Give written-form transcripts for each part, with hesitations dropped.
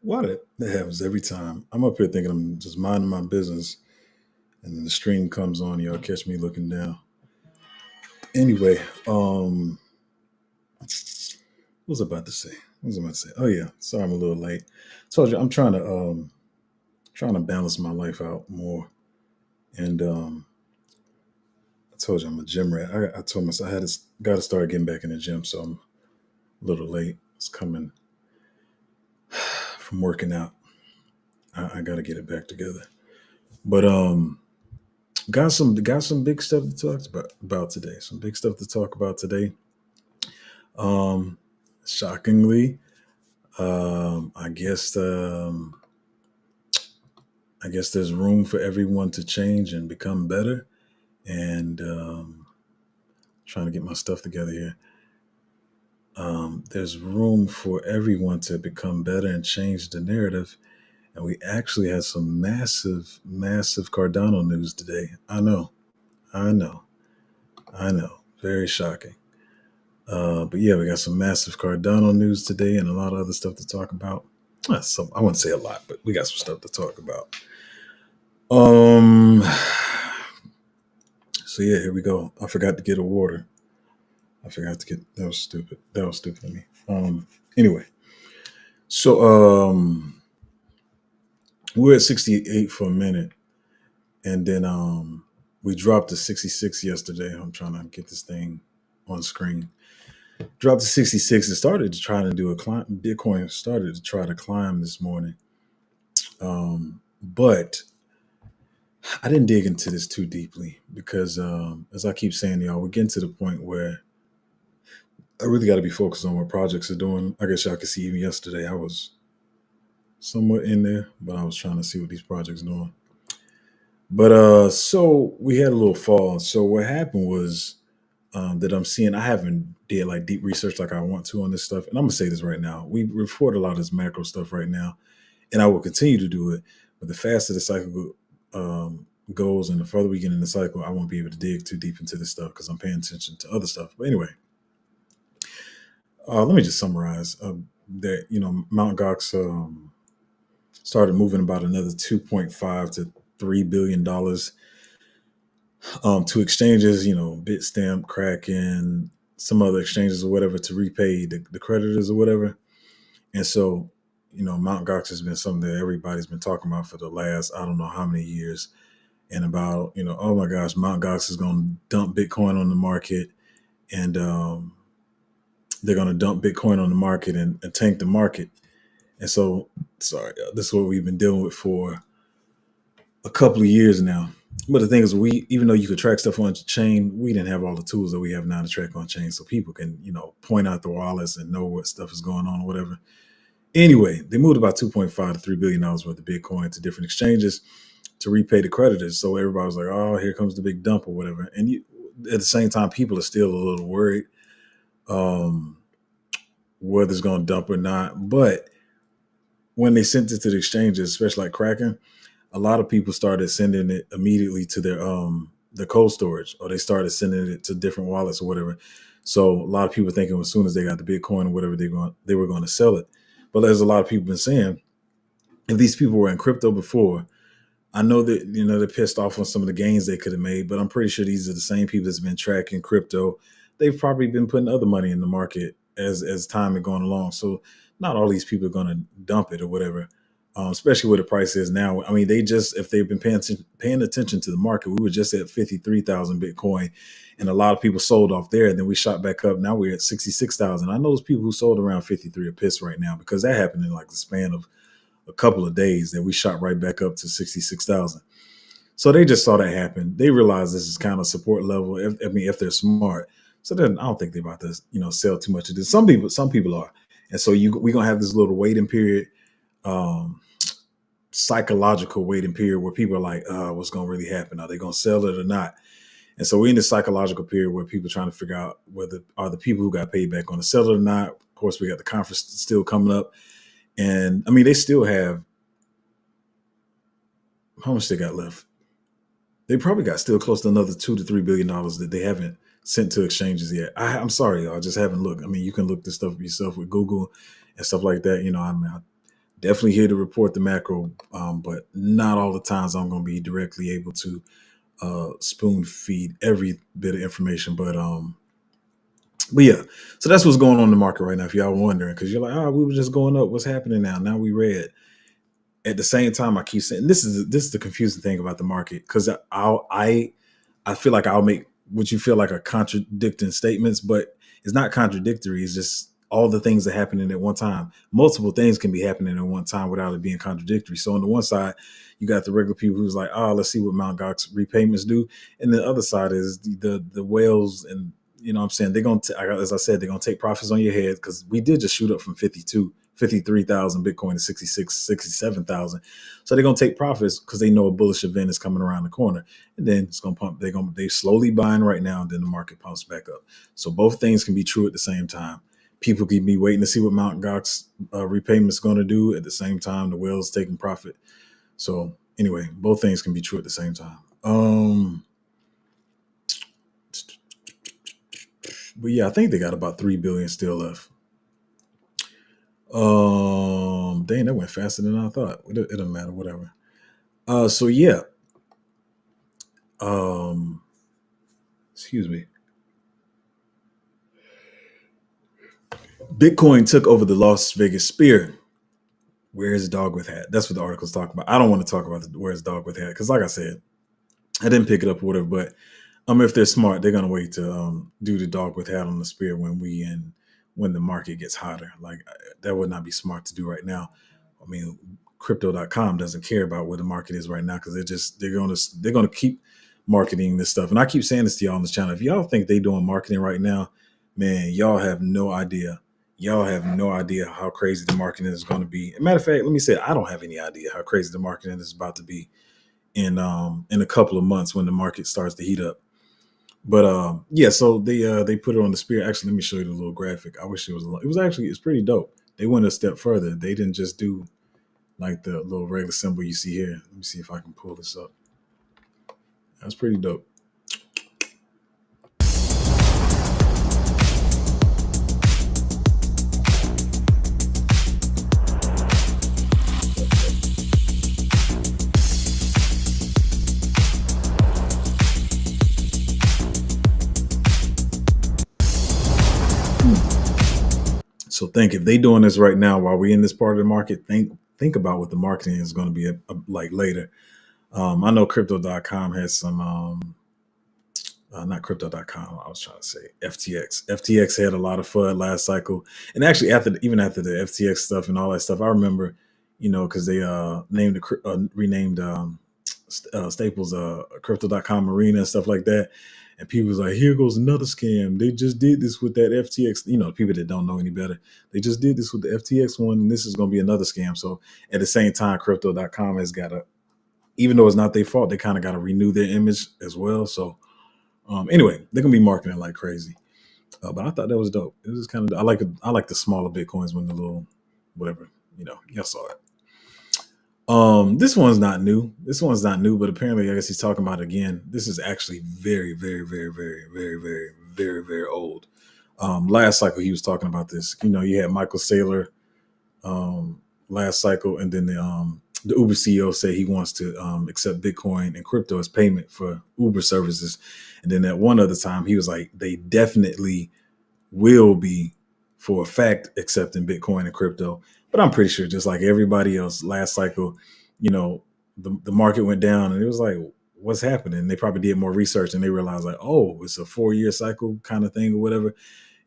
Why that happens every time? I'm up here thinking I'm just minding my business, and then the stream comes on. Y'all catch me looking down. Anyway, what was I about to say? What was I about to say? Oh yeah, sorry I'm a little late. Told you I'm trying to balance my life out more, and I told you I'm a gym rat. I told myself I had to got to start getting back in the gym, so I'm a little late. It's coming from working out. I got to get it back together. But got some big stuff to talk about today. Some big stuff to talk about today. Um, Shockingly, um, I guess um, I guess there's room for everyone to change and become better. And trying to get my stuff together here. There's room for everyone to become better and change the narrative. And we actually had some massive, massive Cardano news today. I know, I know. Very shocking. But yeah, we got some massive Cardano news today and a lot of other stuff to talk about. I wouldn't say a lot, but we got some stuff to talk about. Um, so yeah, here we go. I forgot to get a water. I forgot to get that was stupid. That was stupid of me. Anyway, so we're at 68 for a minute, and then we dropped to 66 yesterday. I'm trying to get this thing on screen. Dropped to 66. It started to try to do a climb. Bitcoin started to try to climb this morning. But I didn't dig into this too deeply because, as I keep saying, y'all, we're getting to the point where I really got to be focused on what projects are doing. I guess y'all could see even yesterday I was somewhat in there, but I was trying to see what these projects are doing. But so we had a little fall. So what happened was that I'm seeing. I haven't did like deep research like I want to on this stuff, and I'm gonna say this right now. We report a lot of this macro stuff right now, and I will continue to do it. But the faster the cycle goes, and the further we get in the cycle, I won't be able to dig too deep into this stuff because I'm paying attention to other stuff. But anyway, let me just summarize that. Mount Gox started moving about another 2.5 to $3 billion to exchanges. Bitstamp, Kraken, some other exchanges or whatever to repay the creditors or whatever. And so, Mount Gox has been something that everybody's been talking about for the last, I don't know how many years. And about, oh my gosh, Mount Gox is going to dump Bitcoin on the market. And they're going to dump Bitcoin on the market and tank the market. And so, sorry, this is what we've been dealing with for a couple of years now. But the thing is, even though you could track stuff on chain, we didn't have all the tools that we have now to track on chain. So people can, point out the wallets and know what stuff is going on or whatever. Anyway, they moved about 2.5 to $3 billion worth of Bitcoin to different exchanges to repay the creditors. So everybody was like, oh, here comes the big dump or whatever. And at the same time, people are still a little worried um, whether it's going to dump or not. But when they sent it to the exchanges, especially like Kraken, a lot of people started sending it immediately to their cold storage, or they started sending it to different wallets or whatever. So a lot of people thinking as soon as they got the Bitcoin or whatever, they were going to sell it. But as a lot of people been saying, if these people were in crypto before, I know that they're pissed off on some of the gains they could have made, but I'm pretty sure these are the same people that's been tracking crypto. They've probably been putting other money in the market as time had gone along. So not all these people are going to dump it or whatever, especially where the price is now. I mean, if they've been paying attention to the market, we were just at 53,000 Bitcoin, and a lot of people sold off there. And then we shot back up. Now we're at 66,000. I know those people who sold around 53 are pissed right now because that happened in like the span of a couple of days that we shot right back up to 66,000. So they just saw that happen. They realized this is kind of support level. If they're smart. So then I don't think they're about to, sell too much of this. Some people are. And so we're going to have this little waiting period, um, psychological waiting period where people are like, what's going to really happen? Are they going to sell it or not? And so we're in this psychological period where people are trying to figure out whether are the people who got paid back going to sell it or not. Of course, we got the conference still coming up. And I mean, they still have, how much they got left? They probably got still close to another $2 to $3 billion that they haven't sent to exchanges yet. I'm sorry, y'all, I just haven't looked. I mean, you can look this stuff up yourself with Google and stuff like that. I mean, Definitely here to report the macro, but not all the times I'm going to be directly able to spoon feed every bit of information. But yeah, so that's what's going on in the market right now. If y'all wondering, because you're like, oh, we were just going up. What's happening now? Now we red. At the same time, I keep saying this is the confusing thing about the market, because I feel like I'll make what you feel like are contradicting statements, but it's not contradictory. It's just all the things that are happening at one time. Multiple things can be happening at one time without it being contradictory. So on the one side, you got the regular people who's like, oh, let's see what Mt. Gox repayments do, and the other side is the whales, and you know what I'm saying, they're gonna as I said, they're gonna take profits on your head, because we did just shoot up from 53,000 Bitcoin to 67,000. So they're gonna take profits because they know a bullish event is coming around the corner, and then it's gonna pump. They slowly buying right now, and then the market pumps back up. So both things can be true at the same time. People can be waiting to see what Mt. Gox repayment is going to do. At the same time, the whale's taking profit. So anyway, both things can be true at the same time. But yeah, I think they got about 3 billion still left. Dang, that went faster than I thought. It doesn't matter, whatever. So yeah. Excuse me. Bitcoin took over the Las Vegas Spear. Where's the dog with hat? That's what the article's talking about. I don't want to talk about where's the dog with hat, because like I said, I didn't pick it up or whatever, but if they're smart, they're gonna wait to do the dog with hat on the Spear when the market gets hotter. Like, that would not be smart to do right now. I mean, crypto.com doesn't care about where the market is right now, because they're gonna keep marketing this stuff. And I keep saying this to y'all on this channel. If y'all think they're doing marketing right now, man, y'all have no idea. Y'all have no idea how crazy the marketing is going to be. As a matter of fact, let me say, I don't have any idea how crazy the marketing is about to be in a couple of months when the market starts to heat up. But yeah, so they put it on the Spear. Actually, let me show you the little graphic. I wish it's pretty dope. They went a step further. They didn't just do like the little regular symbol you see here. Let me see if I can pull this up. That's pretty dope. So think, if they doing this right now while we're in this part of the market, think about what the marketing is going to be like later. I know crypto.com has some not crypto.com. I was trying to say FTX. FTX had a lot of FUD last cycle, and actually even after the FTX stuff and all that stuff, I remember, because they renamed Staples crypto.com Arena and stuff like that. And people was like, here goes another scam. They just did this with that FTX. People that don't know any better, they just did this with the FTX one, and this is going to be another scam. So at the same time, crypto.com has got even though it's not their fault, they kind of got to renew their image as well. So anyway, they're going to be marketing like crazy. But I thought that was dope. It was kind of, I like the smaller Bitcoins when the little, whatever, y'all saw it. This one's not new. But apparently, I guess he's talking about it again. This is actually very, very, very, very, very, very, very, very old. Last cycle he was talking about this. You had Michael Saylor last cycle, and then the Uber CEO said he wants to accept Bitcoin and crypto as payment for Uber services. And then at one other time, he was like, they definitely will be, for a fact, accepting Bitcoin and crypto. But I'm pretty sure, just like everybody else, last cycle, the market went down, and it was like, what's happening? They probably did more research, and they realized like, oh, it's a 4-year cycle kind of thing or whatever.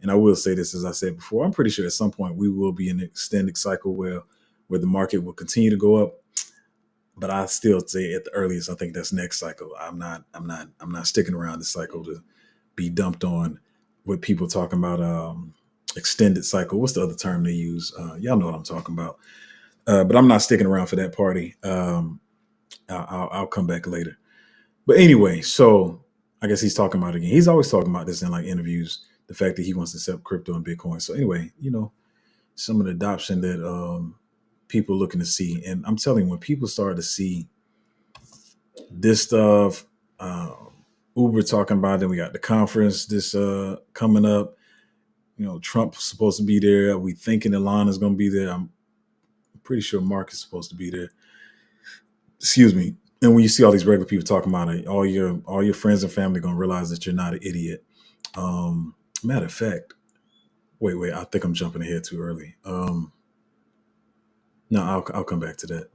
And I will say this, as I said before, I'm pretty sure at some point we will be in an extended cycle where the market will continue to go up. But I still say at the earliest, I think that's next cycle. I'm not sticking around this cycle to be dumped on with people talking about extended cycle. What's the other term they use? Y'all know what I'm talking about. But I'm not sticking around for that party. I'll come back later. But anyway, so I guess he's talking about it again. He's always talking about this in like interviews, the fact that he wants to accept crypto and Bitcoin. So anyway, some of the adoption that people looking to see. And I'm telling you, when people start to see this stuff, Uber talking about it, we got the conference this coming up. Trump's supposed to be there. We thinking Elon is going to be there. I'm pretty sure Mark is supposed to be there. Excuse me. And when you see all these regular people talking about it, all your friends and family gonna realize that you're not an idiot. Matter of fact, wait, I think I'm jumping ahead too early. No, I'll come back to that.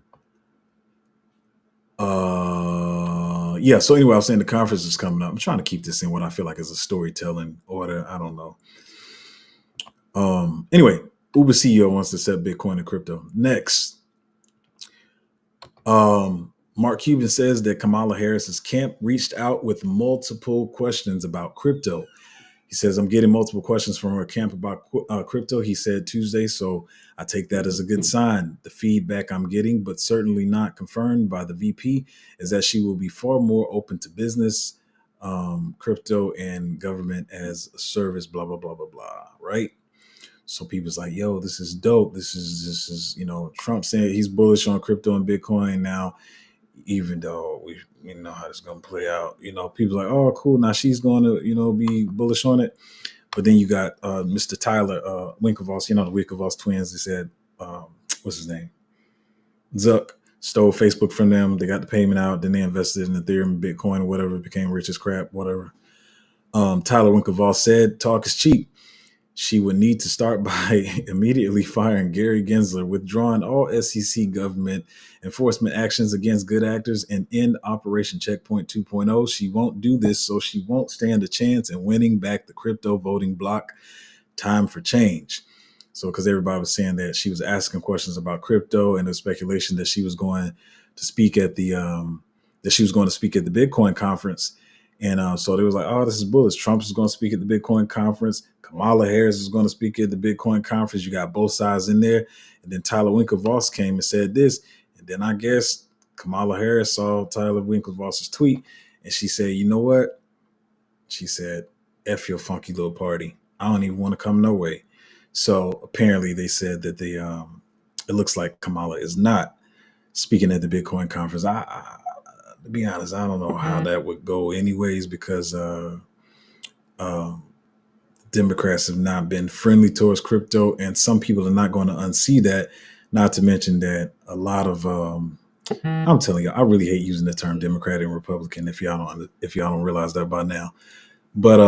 Yeah. So anyway, I was saying the conference is coming up. I'm trying to keep this in what I feel like is a storytelling order. I don't know. Anyway, Uber CEO wants to set Bitcoin and crypto. Next, Mark Cuban says that Kamala Harris's camp reached out with multiple questions about crypto. He says, I'm getting multiple questions from her camp about crypto, he said Tuesday, so I take that as a good sign. The feedback I'm getting, but certainly not confirmed by the VP, is that she will be far more open to business, crypto, and government as a service, blah, blah, blah, blah, blah, right? So people's like, yo, this is dope. This is, Trump saying he's bullish on crypto and Bitcoin now, even though we know how it's going to play out. People like, oh, cool. Now she's going to, be bullish on it. But then you got Mr. Tyler Winklevoss, the Winklevoss twins. They said, what's his name? Zuck stole Facebook from them. They got the payment out. Then they invested in Ethereum, Bitcoin, or whatever. Became rich as crap, whatever. Tyler Winklevoss said, talk is cheap. She would need to start by immediately firing Gary Gensler, withdrawing all SEC government enforcement actions against good actors, and end Operation Checkpoint 2.0. She won't do this, so she won't stand a chance in winning back the crypto voting bloc. Time for change. So, because everybody was saying that she was asking questions about crypto, and the speculation that she was going to speak at the Bitcoin conference. And so they was like, oh, this is bullish. Trump is going to speak at the Bitcoin conference. Kamala Harris is going to speak at the Bitcoin conference. You got both sides in there. And then Tyler Winklevoss came and said this. And then I guess Kamala Harris saw Tyler Winklevoss's tweet. And she said, you know what? She said, F your funky little party. I don't even want to come no way. So apparently they said that it looks like Kamala is not speaking at the Bitcoin conference. To be honest, I don't know how that would go anyways, because Democrats have not been friendly towards crypto, and some people are not going to unsee that. Not to mention that a lot of I'm telling you, I really hate using the term Democrat and Republican if y'all don't realize that by now. But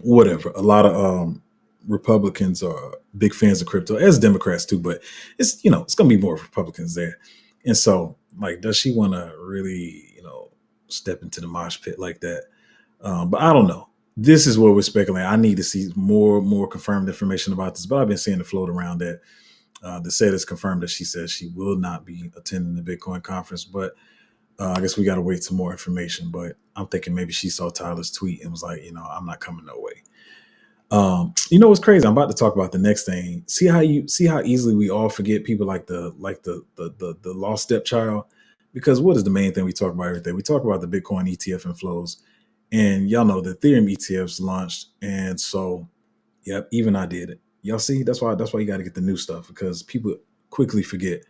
whatever. A lot of Republicans are big fans of crypto, as Democrats too, but it's it's gonna be more Republicans there. And so, like, does she want to really, step into the mosh pit like that? But I don't know. This is what we're speculating. I need to see more confirmed information about this. But I've been seeing it float around that the said is confirmed that she says she will not be attending the Bitcoin conference. But I guess we got to wait some more information. But I'm thinking maybe she saw Tyler's tweet and was like, I'm not coming no way. What's crazy? I'm about to talk about the next thing. See how easily we all forget people like the lost stepchild, because what is the main thing we talk about every day? We talk about the Bitcoin ETF inflows, and y'all know the Ethereum ETFs launched, and so yep, even I did it. Y'all see, that's why you got to get the new stuff, because people quickly forget.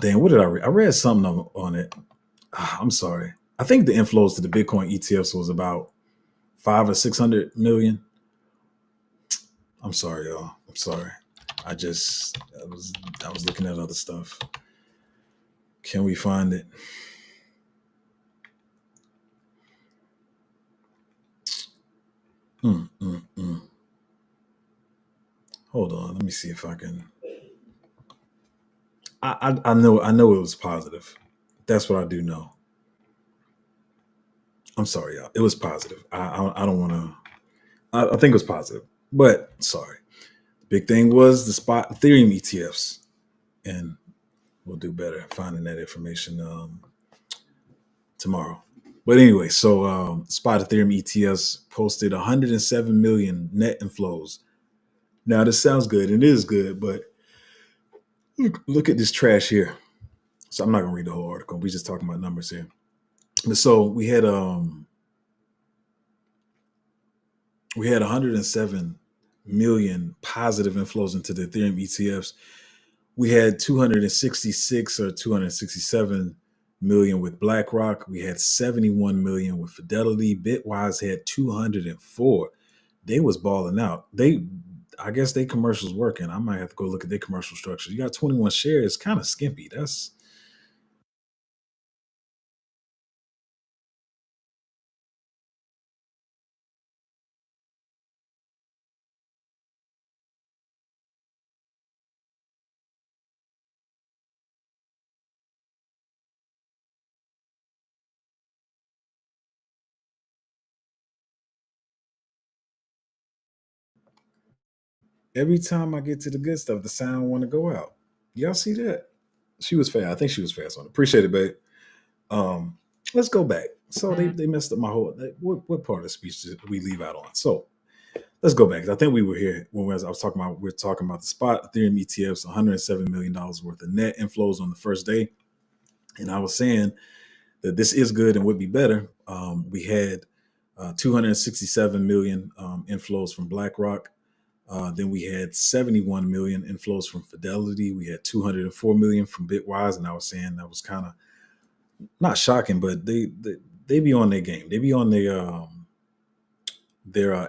Damn, what did I read? I read something on it. I'm sorry. I think the inflows to the Bitcoin ETFs was about 500 or 600 million. I'm sorry, y'all. I'm sorry. I was looking at other stuff. Can we find it? Hold on. Let me see if I can. I know it was positive. That's what I do know. I'm sorry, y'all. It was positive. I don't want to. I think it was positive, but sorry. The big thing was the spot Ethereum ETFs, and we'll do better finding that information tomorrow. But anyway, so spot Ethereum ETFs posted 107 million net inflows. Now this sounds good, and it is good, but look at this trash here. So I'm not gonna read the whole article. We're just talking about numbers here. But so we had 107 million positive inflows into the Ethereum ETFs. We had 266 or 267 million with BlackRock. We had 71 million with Fidelity. Bitwise had 204. They was balling out. I guess they commercials working. I might have to go look at their commercial structure. You got 21 shares, kind of skimpy. That's every time I get to the good stuff, the sound want to go out. Y'all see that? She was fast. I think she was fast on it. Appreciate it, babe. Um, let's go back. So they messed up my whole. What part of the speech did we leave out on? So let's go back. I think we were here when I was talking about, we're talking about the spot Ethereum ETFs, $107 million worth of net inflows on the first day. And I was saying that this is good and would be better. We had 267 million inflows from BlackRock. Then we had 71 million inflows from Fidelity. We had 204 million from Bitwise. And I was saying that was kind of not shocking, but they be on their game. They be on their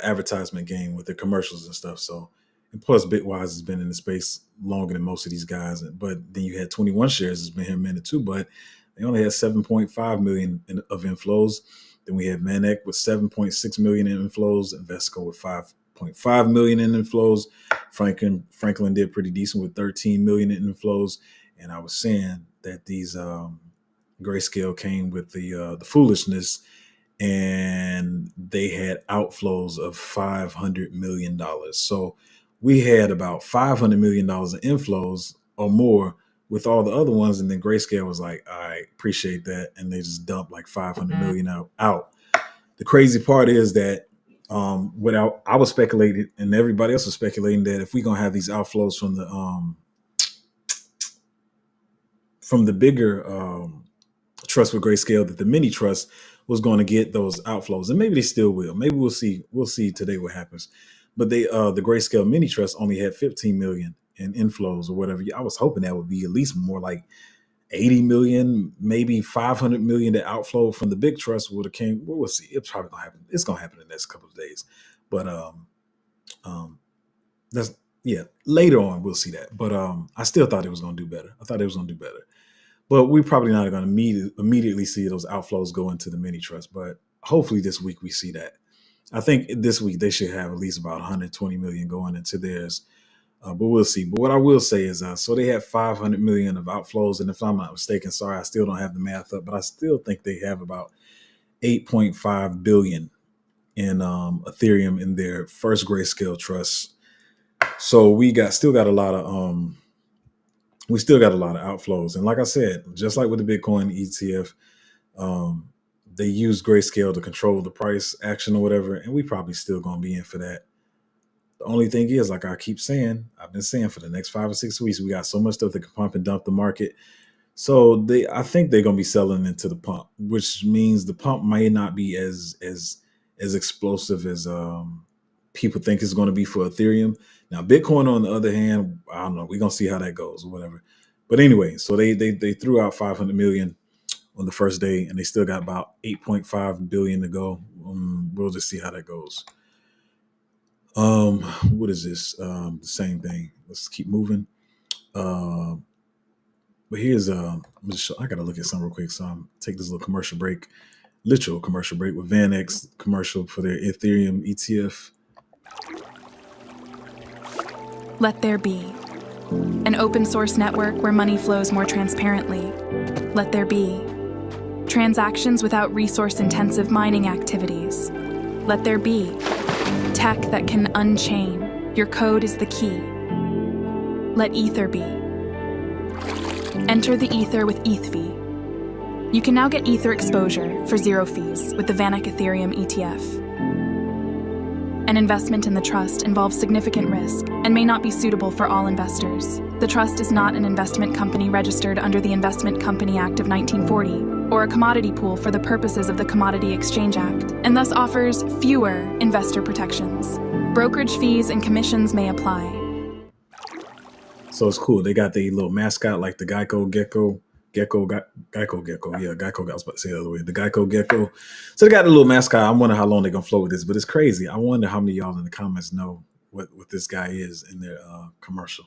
advertisement game with their commercials and stuff. So, and plus Bitwise has been in the space longer than most of these guys. But then you had 21 shares has been here a minute too, but they only had 7.5 million of inflows. Then we had Manek with 7.6 million in inflows, Invesco with 5.5 million in inflows. Franklin did pretty decent with 13 million in inflows. And I was saying that these Grayscale came with the foolishness, and they had outflows of $500 million. So we had about $500 million in inflows or more with all the other ones. And then Grayscale was like, I appreciate that. And they just dumped like 500 million out. The crazy part is that I was speculating and everybody else was speculating that if we're going to have these outflows from the bigger trust with Grayscale, that the mini trust was going to get those outflows, and maybe they still will. Maybe we'll see. We'll see today what happens. But the Grayscale mini trust only had 15 million in inflows or whatever. I was hoping that would be at least more like 80 million, maybe 500 million. The outflow from the big trust would have came. Well, we'll see. It's probably gonna happen. It's gonna happen in the next couple of days. But um, that's yeah. Later on, we'll see that. But I still thought it was gonna do better. I thought it was gonna do better. But we're probably not going to immediately see those outflows go into the mini trust. But hopefully this week we see that. I think this week they should have at least about 120 million going into theirs. But we'll see. But what I will say is, so they had 500 million of outflows. And if I'm not mistaken, sorry, I still don't have the math up, but I still think they have about 8.5 billion in Ethereum in their first Grayscale trust. So still got a lot of outflows. And like I said, just like with the Bitcoin ETF, they use Grayscale to control the price action or whatever, and we probably still gonna be in for that. The only thing is, like I've been saying for the next 5 or 6 weeks, we got so much stuff that can pump and dump the market. So I think they're gonna be selling into the pump, which means the pump may not be as explosive as people think it's going to be for Ethereum. Now, Bitcoin, on the other hand, I don't know. We're gonna see how that goes or whatever. But anyway, so they threw out 500 million on the first day, and they still got about 8.5 billion to go. We'll just see how that goes. What is this? The same thing. Let's keep moving. But here's I gotta look at something real quick. So I'm take this little commercial break, literal commercial break with VanEck commercial for their Ethereum ETF. Let there be an open source network where money flows more transparently. Let there be transactions without resource-intensive mining activities. Let there be tech that can unchain. Your code is the key. Let Ether be. Enter the Ether with ETHV. You can now get Ether exposure for 0 fees with the VanEck Ethereum ETF. An investment in the trust involves significant risk and may not be suitable for all investors. The trust is not an investment company registered under the Investment Company Act of 1940 or a commodity pool for the purposes of the Commodity Exchange Act, and thus offers fewer investor protections. Brokerage fees and commissions may apply. So it's cool. They got the little mascot like the Geico Gecko. Yeah, Geico. I was about to say the other way. The Geico Gecko. So they got a little mascot. I wonder how long they're gonna float with this, but it's crazy. I wonder how many of y'all in the comments know what this guy is in their commercial.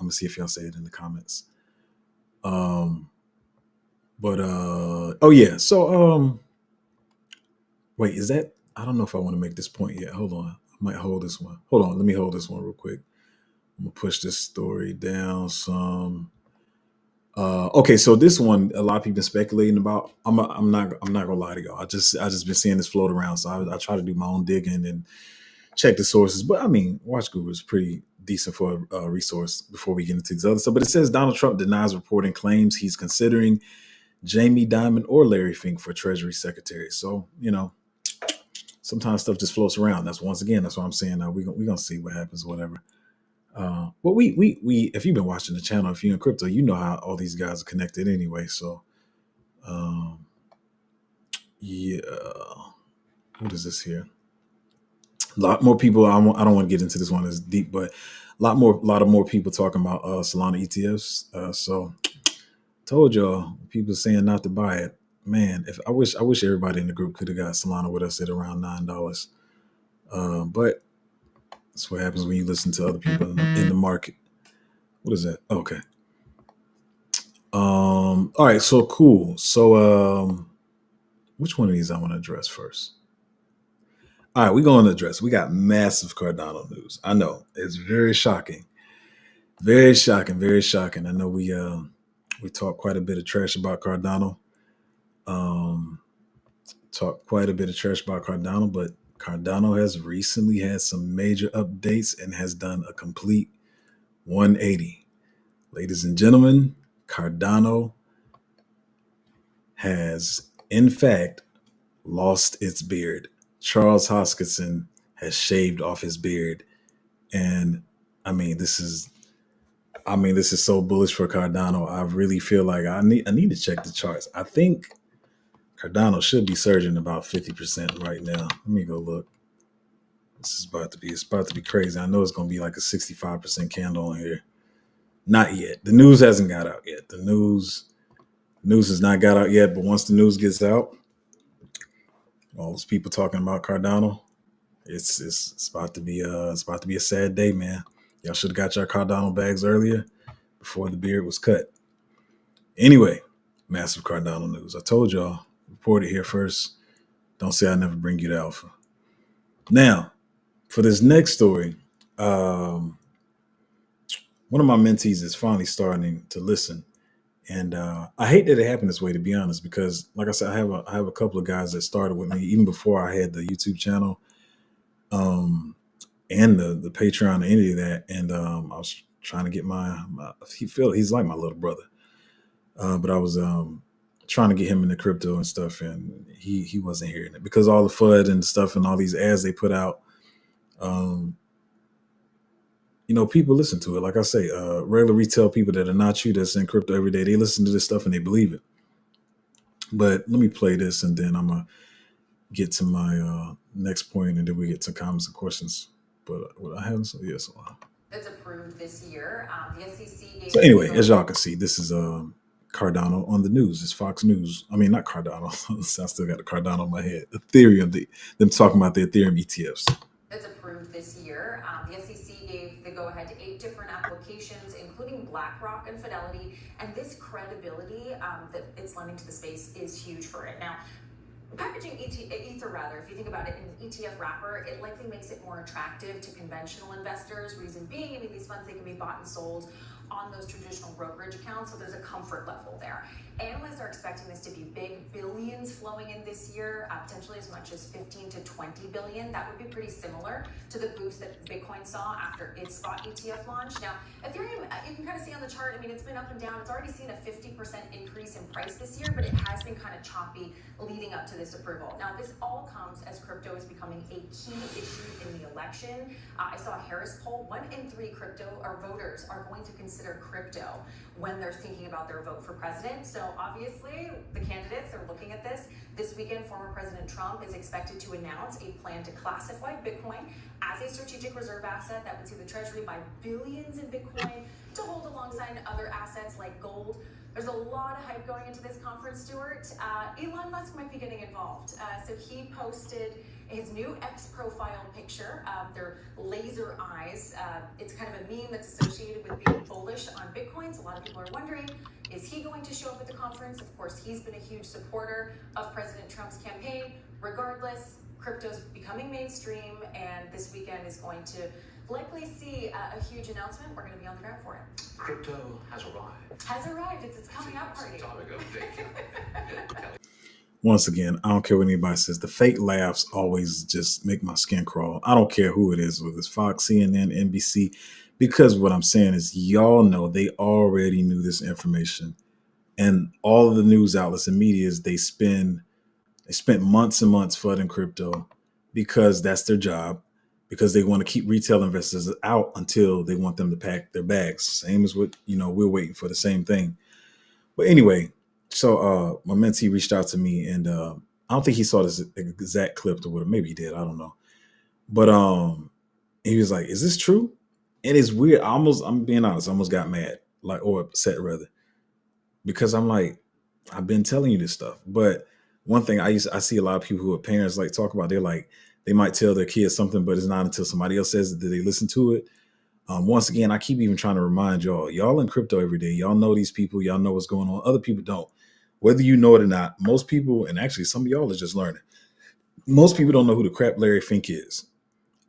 I'm gonna see if y'all say it in the comments. Um, but oh yeah, so wait, is that? I don't know if I want to make this point yet. Hold on, I might hold this one. Hold on, let me hold this one real quick. I'm gonna push this story down some. Okay, so this one, a lot of people been speculating about. I'm not gonna lie to y'all. I just been seeing this float around, so I try to do my own digging and check the sources. But I mean, Watch Google is pretty decent for a resource before we get into these other stuff. But it says Donald Trump denies reporting claims he's considering Jamie Dimon or Larry Fink for Treasury Secretary. So sometimes stuff just floats around. That's once again, that's what I'm saying. We're gonna see what happens, whatever. But we if you've been watching the channel, if you're in crypto, you know how all these guys are connected anyway. So um, yeah, what is this here? A lot more people. I don't want to get into this one as deep, but a lot of more people talking about Solana ETFs. So told y'all, people saying not to buy it. Man, if I wish everybody in the group could have got Solana with us at around $9. But that's what happens when you listen to other people in the market. What is that? Okay. All right. So cool. So which one of these I want to address first? All right, we're going to address. We got massive Cardano news. I know it's very shocking, very shocking, very shocking. I know we talked quite a bit of trash about Cardano. Talked quite a bit of trash about Cardano, but Cardano has recently had some major updates and has done a complete 180. Ladies and gentlemen, Cardano has, in fact, lost its beard. Charles Hoskinson has shaved off his beard. And I mean, this is so bullish for Cardano. I really feel like I need to check the charts. I think Cardano should be surging about 50% right now. Let me go look. This is about to be crazy. I know it's gonna be like a 65% candle on here. Not yet. The news hasn't got out yet. The news has not got out yet, but once the news gets out, all those people talking about Cardano, it's about to be a sad day, man. Y'all should have got your Cardano bags earlier before the beard was cut. Anyway, massive Cardano news. I told y'all, report it here first. Don't say I never bring you the alpha. Now, for this next story, one of my mentees is finally starting to listen. And I hate that it happened this way, to be honest, because like I said, I have a couple of guys that started with me even before I had the YouTube channel. And the Patreon and any of that. And I was trying to get he's like my little brother. But I was trying to get him into crypto and stuff, and he wasn't hearing it because all the FUD and stuff and all these ads they put out. People listen to it. Like I say, regular retail people that are not you, that's in crypto every day, they listen to this stuff and they believe it. But let me play this, and then I'm gonna get to my next point, and then we get to comments and questions. But what I haven't, yes. That's approved this year. The SEC. So anyway, as y'all can see, this is Cardano on the news. It's Fox News. I mean, not Cardano. I still got the Cardano in my head. Ethereum. Them talking about the Ethereum ETFs. That's approved this year. The SEC gave the go-ahead to 8 different applications, including BlackRock and Fidelity. And this credibility that it's lending to the space is huge for it. Now, packaging Ether, rather, if you think about it in an ETF wrapper, it likely makes it more attractive to conventional investors. Reason being, I mean, these funds, they can be bought and sold on those traditional brokerage accounts, so there's a comfort level there. Analysts are expecting this to be big, billions flowing in this year, potentially as much as 15 to 20 billion. That would be pretty similar to the boost that Bitcoin saw after its spot ETF launch. Now, Ethereum, you can kind of see on the chart, I mean, it's been up and down. It's already seen a 50% increase in price this year, but it has been kind of choppy leading up to this approval. Now, this all comes as crypto is becoming a key issue in the election. I saw a Harris poll, 1 in 3 voters are going to consider crypto when they're thinking about their vote for president. So obviously the candidates are looking at this. This weekend, former President Trump is expected to announce a plan to classify Bitcoin as a strategic reserve asset that would see the Treasury buy billions in Bitcoin to hold alongside other assets like gold. There's a lot of hype going into this conference, Stuart. Elon Musk might be getting involved. So he posted his new X profile picture. They're laser eyes. It's kind of a meme that's associated with being bullish on Bitcoin. So a lot of people are wondering, is he going to show up at the conference? Of course, he's been a huge supporter of President Trump's campaign. Regardless, crypto's becoming mainstream, and this weekend is going to likely see a huge announcement. We're going to be on the ground for it. Crypto has arrived. Has arrived. It's coming out party. Time ago, thank you. Once again, I don't care what anybody says. The fake laughs always just make my skin crawl. I don't care who it is, whether it's Fox, CNN, NBC, because what I'm saying is y'all know they already knew this information. And all of the news outlets and medias, they spent months and months flooding crypto because that's their job, because they want to keep retail investors out until they want them to pack their bags. Same as what, we're waiting for the same thing. But anyway, so my mentee reached out to me, and I don't think he saw this exact clip or whatever. Maybe he did. I don't know. But he was like, "Is this true?" And it's weird. I'm being honest, I almost got mad, or upset rather, because I'm like, I've been telling you this stuff. But one thing I see a lot of people who are parents talk about, they're like, they might tell their kids something, but it's not until somebody else says it that they listen to it. Once again, I keep even trying to remind y'all in crypto every day. Y'all know these people. Y'all know what's going on. Other people don't. Whether you know it or not, most people, and actually some of y'all are just learning, most people don't know who the crap Larry Fink is.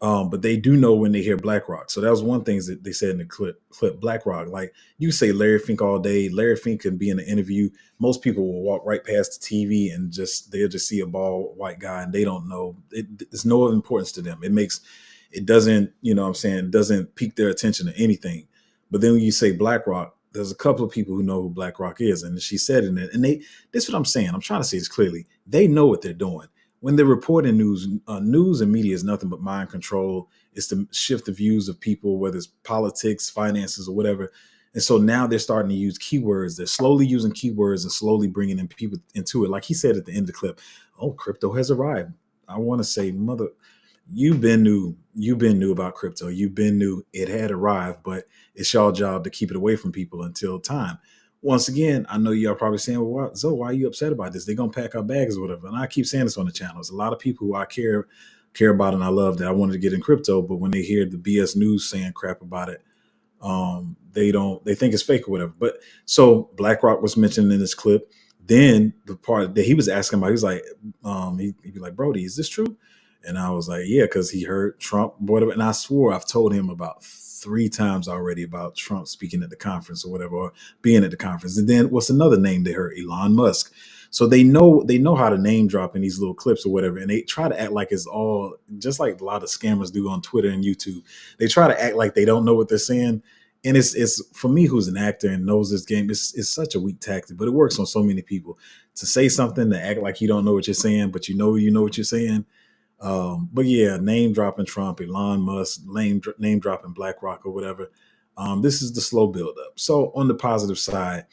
But they do know when they hear BlackRock. So that was one thing that they said in the clip BlackRock. Like, you say Larry Fink all day. Larry Fink can be in an interview. Most people will walk right past the TV and they'll just see a bald white guy, and they don't know. It's no importance to them. It doesn't, it doesn't pique their attention to anything. But then when you say BlackRock, there's a couple of people who know who BlackRock is. And she said in it, and this is what I'm saying. I'm trying to say this clearly. They know what they're doing. When they're reporting news and media is nothing but mind control. It's to shift the views of people, whether it's politics, finances, or whatever. And so now they're starting to use keywords. They're slowly using keywords and slowly bringing in people into it. Like he said at the end of the clip, "Oh, crypto has arrived." I want to say, mother, you've been new about crypto. You've been new. It had arrived, but it's y'all job to keep it away from people until time. Once again, I know y'all probably saying, "Well, why are you upset about this? They're going to pack our bags or whatever." And I keep saying this on the channel. There's a lot of people who I care about and I love that I wanted to get in crypto, but when they hear the BS news saying crap about it, they think it's fake or whatever. But so BlackRock was mentioned in this clip. Then the part that he was asking about, he was like, he'd be like, "Brody, is this true?" And I was like, "Yeah," because he heard Trump, whatever. And I swore I've told him about 3 times already about Trump speaking at the conference or whatever, or being at the conference. And then what's another name they heard? Elon Musk. So they know how to name drop in these little clips or whatever. And they try to act like it's all just like a lot of scammers do on Twitter and YouTube. They try to act like they don't know what they're saying. And it's for me, who's an actor and knows this game, it's such a weak tactic, but it works on so many people to say something, to act like you don't know what you're saying, but you know what you're saying. But yeah, name dropping Trump, Elon Musk, name dropping BlackRock or whatever. This is the slow build up. So on the positive side,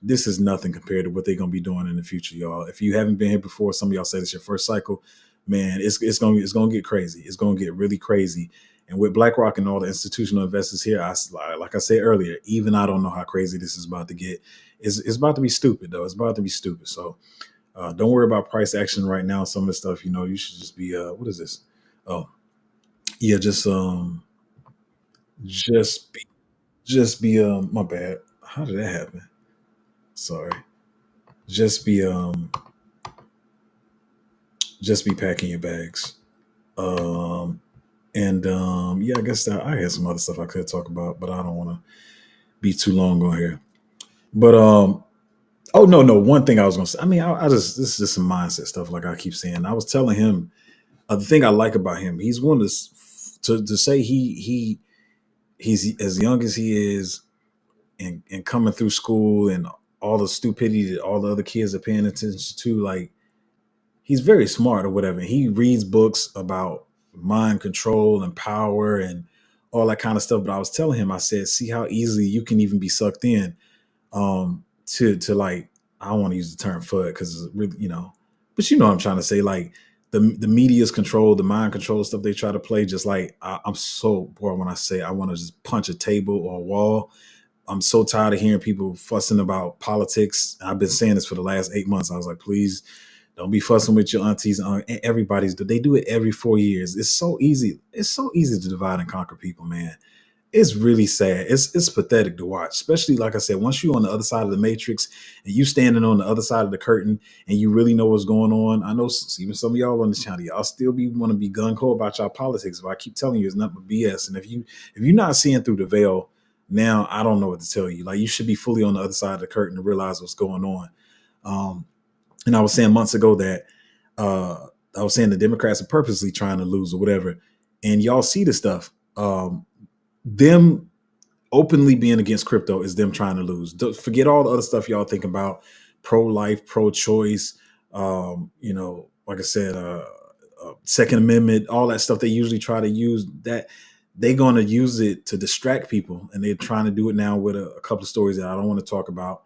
this is nothing compared to what they're going to be doing in the future, y'all. If you haven't been here before, some of y'all said it's your first cycle, man, it's going to get crazy. It's going to get really crazy. And with BlackRock and all the institutional investors here, like I said earlier, even I don't know how crazy this is about to get. It's about to be stupid, though. It's about to be stupid. So don't worry about price action right now. Some of the stuff, you should just be, what is this? Oh, yeah, just be, my bad. How did that happen? Sorry. Just be packing your bags. Yeah, I guess I had some other stuff I could talk about, but I don't want to be too long on here. But oh no, one thing I was gonna say. I mean, this is just some mindset stuff, like I keep saying. I was telling him the thing I like about him. He's one to say he's as young as he is, and coming through school and all the stupidity that all the other kids are paying attention to. Like, he's very smart or whatever. He reads books about mind control and power and all that kind of stuff. But I was telling him, I said, see how easily you can even be sucked in to like, I don't want to use the term FUD because it's really, but what I'm trying to say, like the media's control, the mind control stuff they try to play. Just like I'm so bored when I say I want to just punch a table or a wall. I'm so tired of hearing people fussing about politics. I've been saying this for the last 8 months. I was like, please don't be fussing with your aunties. Everybody's, they do it every 4 years. It's so easy. It's so easy to divide and conquer people, man. It's really sad. It's pathetic to watch, especially like I said, once you're on the other side of the matrix and you standing on the other side of the curtain and you really know what's going on. I know even some of y'all on this channel, y'all still want to be gun ho about y'all politics. But I keep telling you, it's nothing but BS. And if you're not seeing through the veil now, I don't know what to tell you. Like, you should be fully on the other side of the curtain to realize what's going on. And I was saying months ago that I was saying the Democrats are purposely trying to lose or whatever, and y'all see the stuff. Them openly being against crypto is them trying to lose. Forget all the other stuff y'all think about, pro-life, pro-choice, like I said, Second Amendment, all that stuff they usually try to use. That they're going to use it to distract people, and they're trying to do it now with a couple of stories that I don't want to talk about.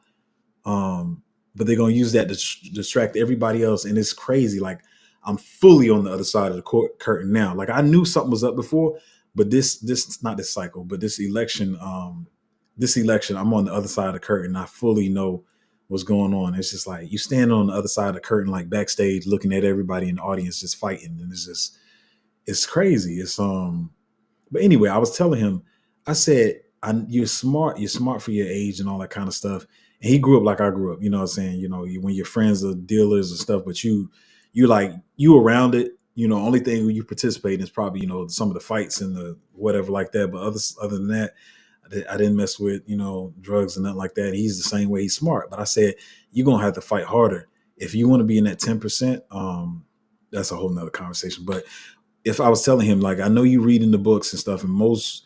But they're going to use that to distract everybody else, and it's crazy. Like, I'm fully on the other side of the curtain now. Like, I knew something was up before, but this not this cycle, but this election, I'm on the other side of the curtain. I fully know what's going on. It's just like you stand on the other side of the curtain, like backstage, looking at everybody in the audience just fighting, and it's crazy. But anyway, I was telling him, I said, you're smart for your age and all that kind of stuff. And he grew up like I grew up, you know what I'm saying? When your friends are dealers and stuff, but you around it. Only thing you participate in is probably, some of the fights and the whatever like that. But other than that, I didn't mess with, drugs and nothing like that. He's the same way. He's smart. But I said, you're going to have to fight harder. If you want to be in that 10%, that's a whole nother conversation. But if I was telling him, like, I know you reading the books and stuff, and most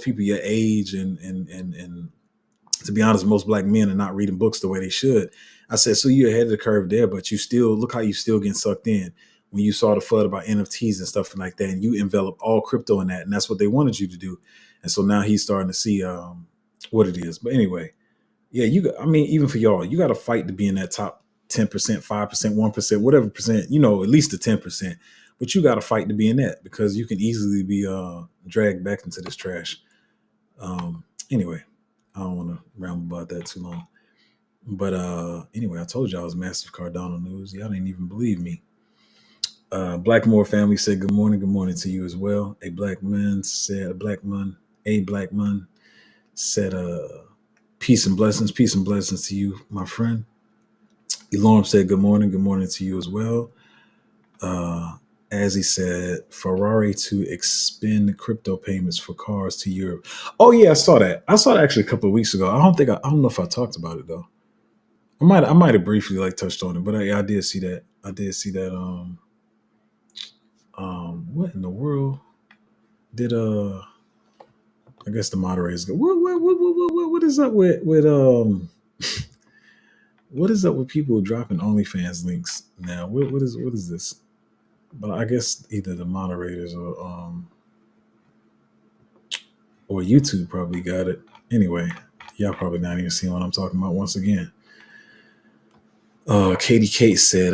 people your age and to be honest, most black men are not reading books the way they should. I said, so you're ahead of the curve there, but you still look how you still getting sucked in when you saw the FUD about NFTs and stuff like that, and you enveloped all crypto in that, and that's what they wanted you to do. And so now he's starting to see what it is. But anyway, yeah, even for y'all, you got to fight to be in that top 10%, 5%, 1%, whatever percent, at least the 10%. But you got to fight to be in that, because you can easily be dragged back into this trash. Anyway, I don't want to ramble about that too long. But anyway, I told you I was massive Cardano news. Y'all didn't even believe me. Blackmore family said good morning to you as well. A black man said peace and blessings to you, my friend. Elorm said good morning to you as well. As he said, Ferrari to expend crypto payments for cars to Europe. Oh yeah, I saw that actually a couple of weeks ago. I don't know if I talked about it though. I might have briefly touched on it, but I did see that. What in the world did I guess the moderators go? What is up with what is up with people dropping OnlyFans links now? What is this? But I guess either the moderators or YouTube probably got it. Anyway, y'all probably not even seeing what I'm talking about once again. Katie Kate said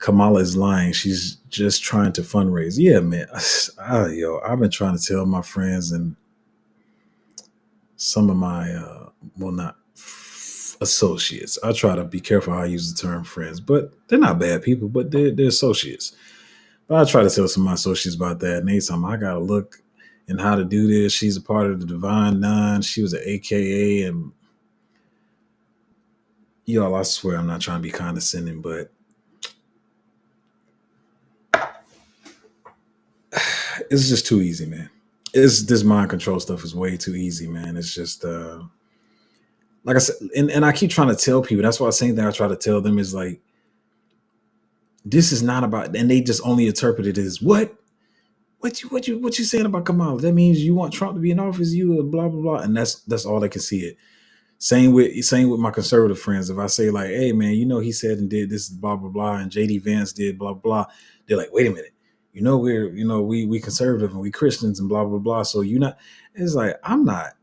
Kamala is lying. She's just trying to fundraise. Yeah, man. I've been trying to tell my friends and some of my not associates. I try to be careful how I use the term friends, but they're not bad people, but they're associates. But I try to tell some of my associates about that, and they tell me I gotta look and how to do this. She's a part of the Divine Nine. She was an AKA, and y'all, I swear I'm not trying to be condescending, but it's just too easy, man. This mind control stuff is way too easy, man. It's just like I said, and I keep trying to tell people. That's why the same thing I try to tell them is like, this is not about, and they just only interpret it as what you saying about Kamala? That means you want Trump to be in office, you blah blah blah, and that's all they can see it. Same with my conservative friends. If I say like, hey man, he said and did this blah blah blah, and JD Vance did blah blah, they're like, wait a minute, we conservative and we Christians and blah blah blah. So it's like I'm not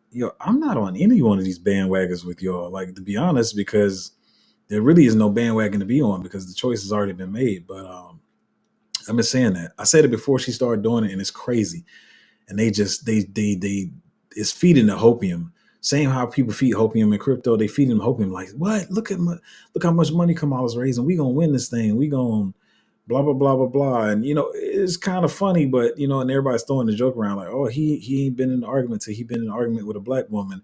on any one of these bandwagons with y'all. Like, to be honest, because there really is no bandwagon to be on because the choice has already been made. But I've been saying that. I said it before she started doing it, and it's crazy. And they it's feeding the hopium Same how people feed hopium in crypto. They feed them hopium like, what? Look how much money Kamala's raising. We gonna win this thing. We gonna blah blah blah blah blah. And it's kind of funny, but and everybody's throwing the joke around like, oh, he ain't been in an argument till he been in an argument with a black woman.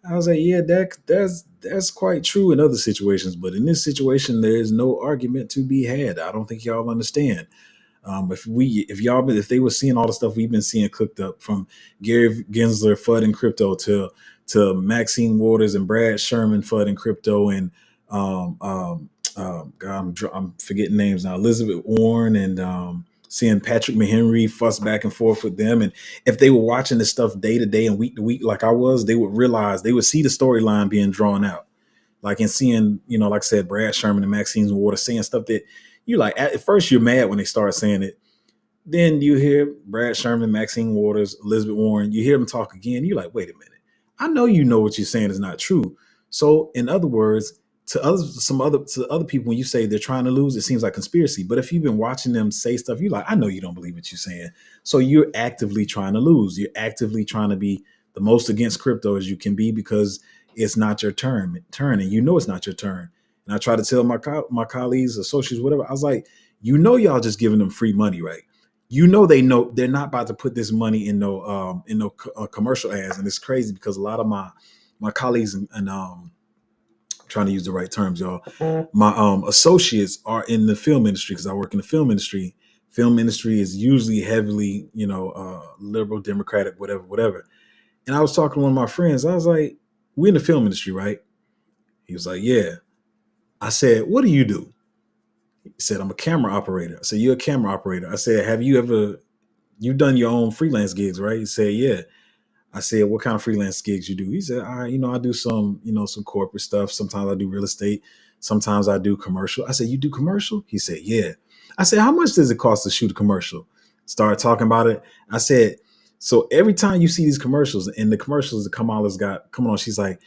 I was like, yeah, that's quite true in other situations, but in this situation, there is no argument to be had. I don't think y'all understand. If they were seeing all the stuff we've been seeing cooked up from Gary Gensler FUD crypto to Maxine Waters and Brad Sherman FUD crypto and God, I'm forgetting names now. Elizabeth Warren and seeing Patrick McHenry fuss back and forth with them. And if they were watching this stuff day to day and week to week like I was, they would realize they would see the storyline being drawn out. Like in seeing, like I said, Brad Sherman and Maxine Waters saying stuff that you like. At first, you're mad when they start saying it. Then you hear Brad Sherman, Maxine Waters, Elizabeth Warren. You hear them talk again. You're like, wait a minute. I know what you're saying is not true. So, in other words, to other people, when you say they're trying to lose, it seems like conspiracy. But if you've been watching them say stuff, you're like, I know you don't believe what you're saying. So you're actively trying to lose. You're actively trying to be the most against crypto as you can be because it's not your turn, and it's not your turn. And I try to tell my colleagues, associates, whatever. I was like, y'all just giving them free money, right? They know they're not about to put this money in no commercial ads, and it's crazy because a lot of my colleagues and trying to use the right terms, y'all. My associates are in the film industry because I work in the film industry. Film industry is usually heavily, liberal, democratic, whatever. And I was talking to one of my friends. I was like, "We're in the film industry, right?" He was like, "Yeah." I said, "What do you do?" He said, "I'm a camera operator." I said, "You're a camera operator." I said, "Have you've done your own freelance gigs, right?" He said, "Yeah." I said, "What kind of freelance gigs you do?" He said, I do some, some corporate stuff. Sometimes I do real estate. Sometimes I do commercial." I said, "You do commercial?" He said, "Yeah." I said, "How much does it cost to shoot a commercial?" Started talking about it. I said, "So every time you see these commercials and the commercials that Kamala's got coming on," she's like,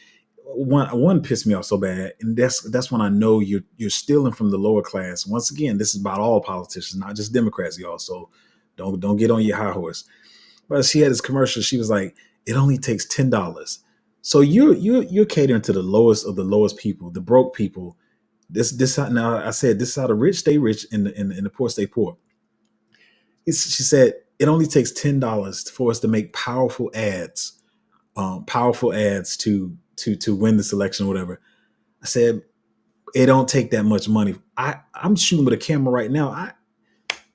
one pissed me off so bad. And that's when I know you're stealing from the lower class. Once again, this is about all politicians, not just Democrats, y'all. So don't get on your high horse. But she had this commercial. She was like, "It only takes $10." So you're catering to the lowest of the lowest people, the broke people. Now I said this is how the rich stay rich and the poor stay poor. She said it only takes $10 for us to make powerful ads to win this election or whatever. I said it don't take that much money. I'm shooting with a camera right now.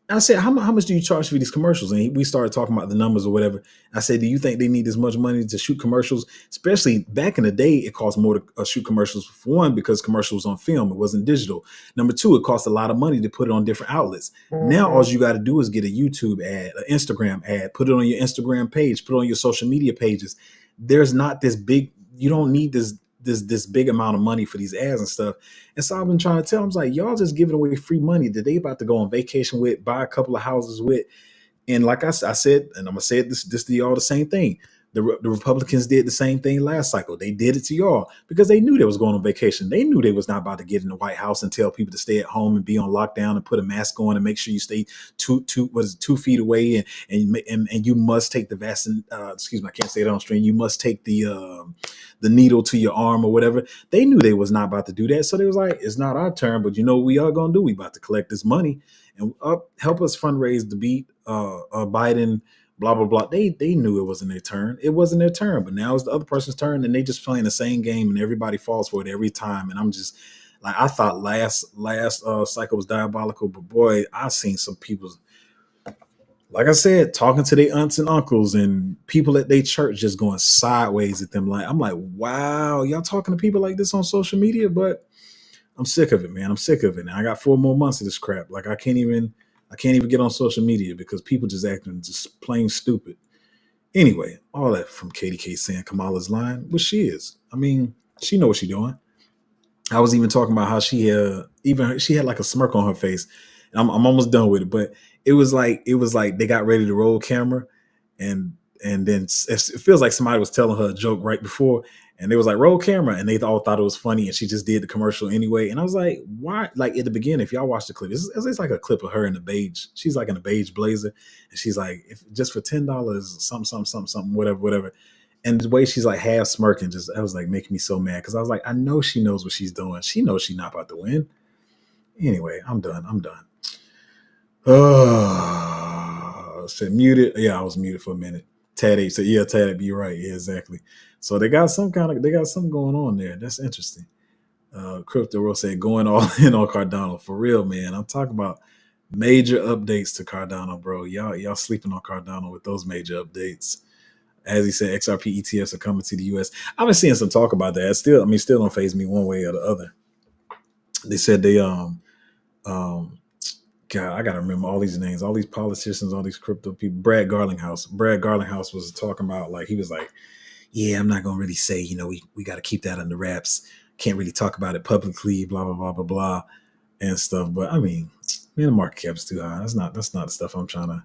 I said, how much do you charge for these commercials? And we started talking about the numbers or whatever. I said, do you think they need this much money to shoot commercials? Especially back in the day, it cost more to shoot commercials. For one, because commercials on film, it wasn't digital. Number two, it cost a lot of money to put it on different outlets. Now, all you got to do is get a YouTube ad, an Instagram ad, put it on your Instagram page, put it on your social media pages. There's not this big, you don't need this big amount of money for these ads and stuff. And so I've been trying to tell them, like, y'all just giving away free money that they about to go on vacation with, buy a couple of houses with. And like I said, and I'm gonna say this to y'all, the same thing. The Republicans did the same thing last cycle. They did it to y'all because they knew they was going on vacation. They knew they was not about to get in the White House and tell people to stay at home and be on lockdown and put a mask on and make sure you stay 2 feet away and you must take the vaccine. Excuse me, I can't say that on stream. You must take the needle to your arm or whatever. They knew they was not about to do that, so they was like, "It's not our turn, but you know what we are gonna do? We about to collect this money and help us fundraise to beat Biden." Blah blah blah. They knew it wasn't their turn. It wasn't their turn, but now it's the other person's turn, and they just playing the same game, and everybody falls for it every time. And I'm just like, I thought last cycle was diabolical, but boy, I've seen some people, like I said, talking to their aunts and uncles and people at their church just going sideways at them. Like, I'm like, wow, y'all talking to people like this on social media? But I'm sick of it, man. I'm sick of it. And I got 4 more months of this crap. Like, I can't even get on social media because people just acting just plain stupid. Anyway, all that from Katie K saying Kamala's lying, which she is. I mean, she know what she's doing. I was even talking about how she had like a smirk on her face. And I'm almost done with it, but it was like they got ready to roll camera, and then it feels like somebody was telling her a joke right before, and they was like, "Roll camera," and they all thought it was funny, and she just did the commercial anyway. And I was like, why? Like at the beginning, if y'all watch the clip, it's like a clip of her in a beige. She's like in a beige blazer, and she's like, "If just for $10, something, whatever." And the way she's like half smirking, just I was like making me so mad because I was like, I know she knows what she's doing. She knows she's not about to win. Anyway, I'm done. I'm done. Said muted. Yeah, I was muted for a minute. Tad H said, yeah, Tad, you're right. Yeah, exactly. So they got something going on there. That's interesting. Crypto World said going all in on Cardano. For real, man. I'm talking about major updates to Cardano, bro. Y'all sleeping on Cardano with those major updates. As he said, XRP ETFs are coming to the US. I've been seeing some talk about that. Still don't faze me one way or the other. They said they God, I gotta remember all these names, all these politicians, all these crypto people. Brad Garlinghouse was talking about, like, he was like, yeah, I'm not gonna really say, we got to keep that under wraps. Can't really talk about it publicly, blah blah blah blah blah and stuff. But I mean, man, the market cap's too high. That's not the stuff I'm trying to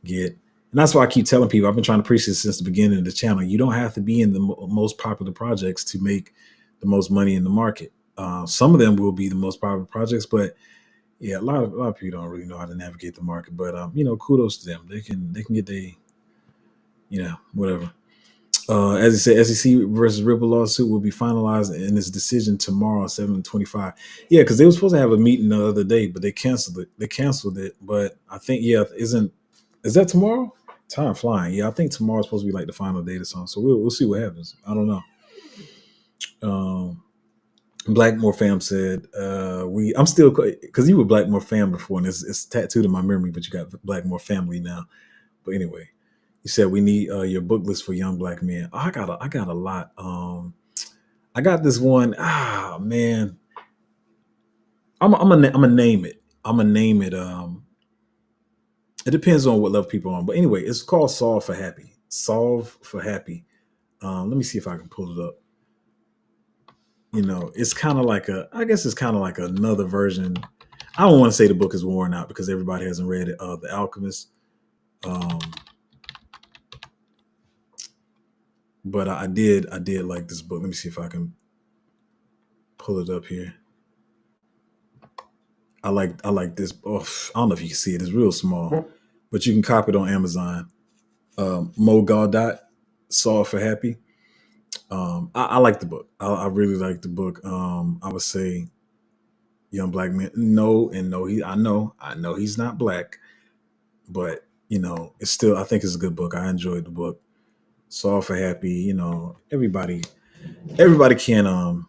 get. And that's why I keep telling people, I've been trying to preach this since the beginning of the channel. You don't have to be in the most popular projects to make the most money in the market. Some of them will be the most popular projects, but yeah, a lot of people don't really know how to navigate the market. But kudos to them. They can get whatever. As he said, SEC versus Ripple lawsuit will be finalized in this decision tomorrow, 7:25. Yeah, because they were supposed to have a meeting the other day, but they canceled it. But I think, is that tomorrow? Time flying. Yeah, I think tomorrow's supposed to be like the final date or something. So we'll see what happens. I don't know. Blackmore fam said, I'm still, because you were Blackmore fam before, and it's tattooed in my memory, but you got Blackmore family now. But anyway, you said we need your book list for young black men. Oh, I got a lot. I got this one. Man, I'm gonna name it. It depends on what level people are on. But anyway, it's called Solve for Happy. Solve for Happy. Let me see if I can pull it up. It's kind of like another version. I don't want to say the book is worn out because everybody hasn't read it. The Alchemist. But I did like this book. Let me see if I can pull it up here. I like this. Oh, I don't know if you can see it. It's real small, but you can copy it on Amazon. Mo Gaudat, Solve for Happy. I like the book. I really like the book. I would say young black man. No, I know he's not black, but it's still, I think it's a good book. I enjoyed the book. Solve for Happy. Everybody can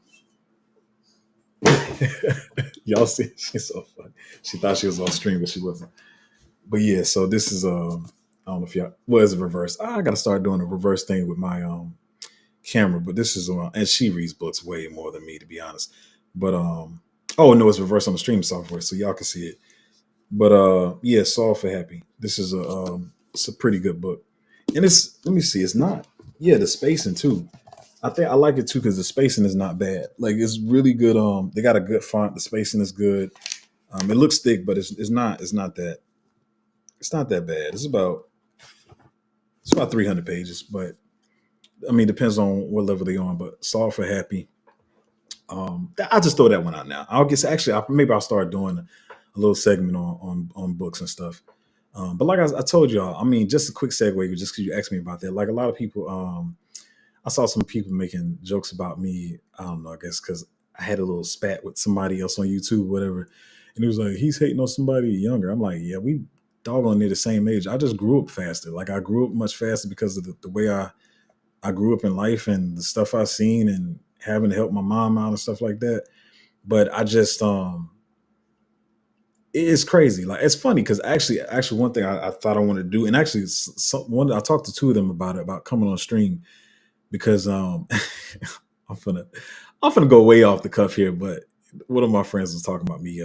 y'all see, she's so funny. She thought she was on stream, but she wasn't. But yeah, so this is I don't know if y'all, it's a reverse. I gotta start doing a reverse thing with my camera, but this is and she reads books way more than me, to be honest. But oh no, it's reverse on the stream software, so y'all can see it. But yeah, Solve for Happy. This is it's a pretty good book. And it's, let me see, it's not, the spacing too. I think I like it too because the spacing is not bad. Like, it's really good. They got a good font. The spacing is good. It looks thick, but it's not that bad. It's about 300 pages, but I mean, depends on what level they're on. But Solve for Happy. I'll just throw that one out now. Maybe I'll start doing a little segment on books and stuff. But like I told y'all, I mean, just a quick segue, just because you asked me about that. Like, a lot of people, I saw some people making jokes about me. I don't know, I guess because I had a little spat with somebody else on YouTube, whatever. And it was like, he's hating on somebody younger. I'm like, yeah, we doggone near the same age. I just grew up faster. Like, I grew up much faster because of the way I grew up in life and the stuff I've seen and having to help my mom out and stuff like that. But I just, it's crazy. Like, it's funny because actually one thing I thought I wanted to do, and actually I talked to two of them about coming on stream, because I'm gonna go way off the cuff here, but one of my friends was talking about me.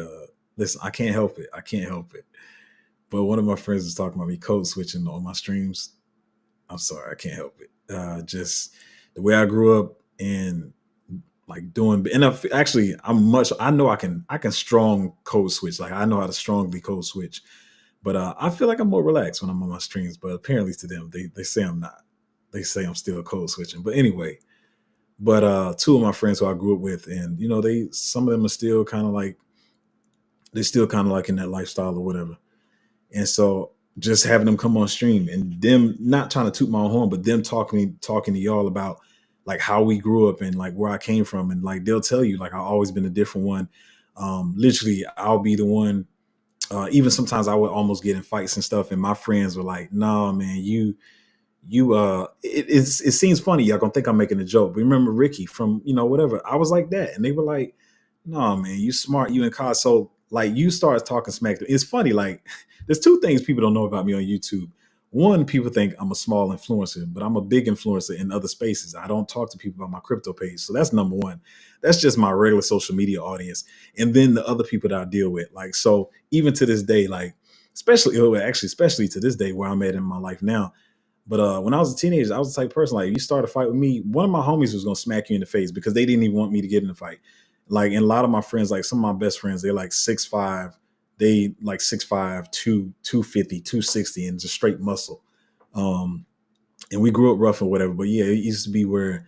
Listen, I can't help it. But one of my friends was talking about me code switching on my streams. I'm sorry, I can't help it. Just the way I grew up and like doing, and I know I can strong code switch. Like, I know how to strongly code switch, but I feel like I'm more relaxed when I'm on my streams. But apparently to them, they say I'm not. They say I'm still code switching. But anyway, two of my friends who I grew up with, and some of them are still kind of like, they're still kind of like in that lifestyle or whatever. And so just having them come on stream and them not trying to toot my own horn, but them talking to y'all about like how we grew up and like where I came from, and like they'll tell you like I've always been a different one. Literally, I'll be the one. Even sometimes I would almost get in fights and stuff, and my friends were like, "No, man, it seems funny. Y'all gonna think I'm making a joke. But remember Ricky from whatever? I was like that, and they were like, "No, man, you smart, you in college." So like you start talking smack. It's funny. Like there's two things people don't know about me on YouTube. One, people think I'm a small influencer, but I'm a big influencer in other spaces. I don't talk to people about my crypto page, so that's number one. That's just my regular social media audience, and then the other people that I deal with. Like so, even to this day, like especially to this day where I'm at in my life now, but when I was a teenager, I was the type of person like you start a fight with me, one of my homies was gonna smack you in the face because they didn't even want me to get in the fight. Like, and a lot of my friends, like some of my best friends, they're like 6'5", they like 6'5", 250, 260, and just straight muscle. Um, and we grew up rough or whatever. But yeah, it used to be where,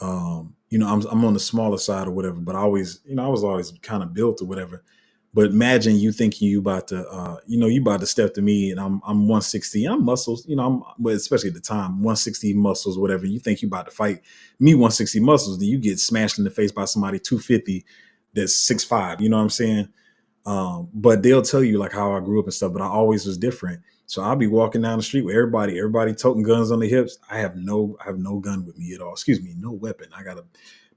I'm on the smaller side or whatever. But I always, I was always kind of built or whatever. But imagine you thinking you about to step to me, and I'm 160, I'm muscles, but especially at the time, 160 muscles, whatever. You think you about to fight me, 160 muscles, then you get smashed in the face by somebody 250 that's 6'5". You know what I'm saying? But they'll tell you like how I grew up and stuff, but I always was different. So I'll be walking down the street with everybody toting guns on the hips. I have no gun with me at all. Excuse me, no weapon. I gotta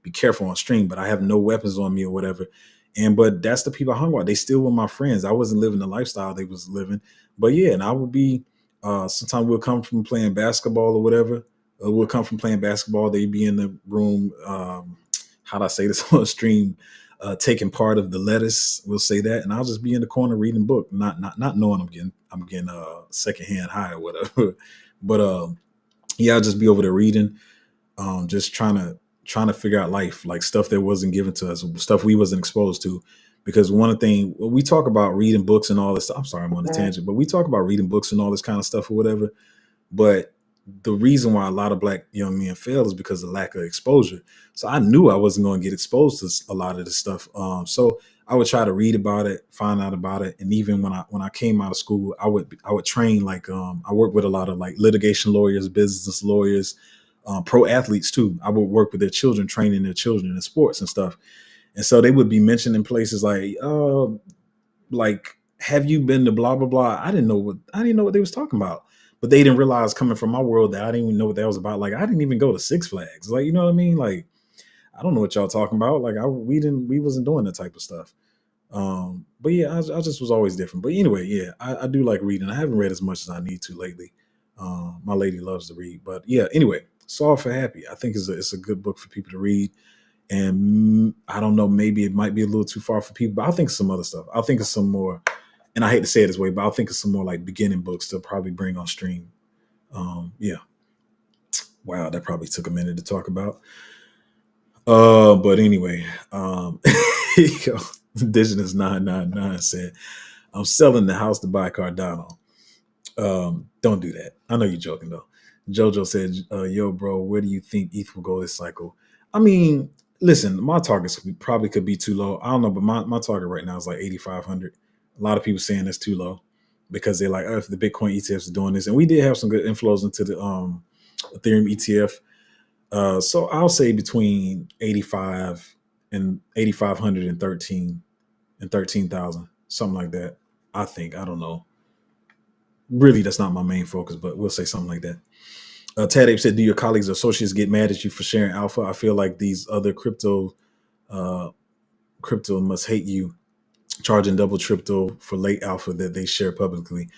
be careful on stream, but I have no weapons on me or whatever. And but that's the people I hung with. They still were my friends. I wasn't living the lifestyle they was living. But yeah, and I would be sometimes we'll come from playing basketball or whatever. We'll come from playing basketball. They'd be in the room, how'd I say this on stream? Taking part of the lettuce, we'll say that, and I'll just be in the corner reading a book, not knowing I'm getting secondhand high or whatever. But yeah, I'll just be over there reading, just trying to figure out life, like stuff that wasn't given to us, stuff we wasn't exposed to. Because one thing we talk about reading books and all this stuff. I'm sorry, I'm on a tangent, but we talk about reading books and all this kind of stuff or whatever. But the reason why a lot of black young men fail is because of lack of exposure. So I knew I wasn't going to get exposed to a lot of this stuff. So I would try to read about it, find out about it, and even when I came out of school, I would train like I worked with a lot of like litigation lawyers, business lawyers, pro athletes too. I would work with their children, training their children in sports and stuff. And so they would be mentioned in places like have you been to blah blah blah. I didn't know what they was talking about, but they didn't realize coming from my world that I didn't even know what that was about. Like I didn't even go to Six Flags, like you know what I mean. Like I don't know what y'all talking about. Like we wasn't doing that type of stuff. But yeah, I just was always different. But anyway, yeah, I do like reading. I haven't read as much as I need to lately. My lady loves to read, but yeah. Anyway, Solve for Happy, I think it's a good book for people to read. And I don't know, maybe it might be a little too far for people, but I think some other stuff. I think of some more, and I hate to say it this way, but I think of some more like beginning books to probably bring on stream. Yeah. Wow, that probably took a minute to talk about. But anyway, yo, Indigenous 999 said, I'm selling the house to buy Cardano. Don't do that. I know you're joking though. Jojo said, yo, bro, where do you think ETH will go this cycle? I mean, listen, my targets probably could be too low. I don't know, but my target right now is like 8,500. A lot of people saying that's too low because they're like, oh, if the Bitcoin ETFs are doing this. And we did have some good inflows into the Ethereum ETF. So I'll say between 85 and 8,500 and 13,000, something like that. I think, I don't know. Really, that's not my main focus, but we'll say something like that. Tad Ape said, do your colleagues or associates get mad at you for sharing alpha? I feel like these other crypto must hate you, charging double crypto for late alpha that they share publicly.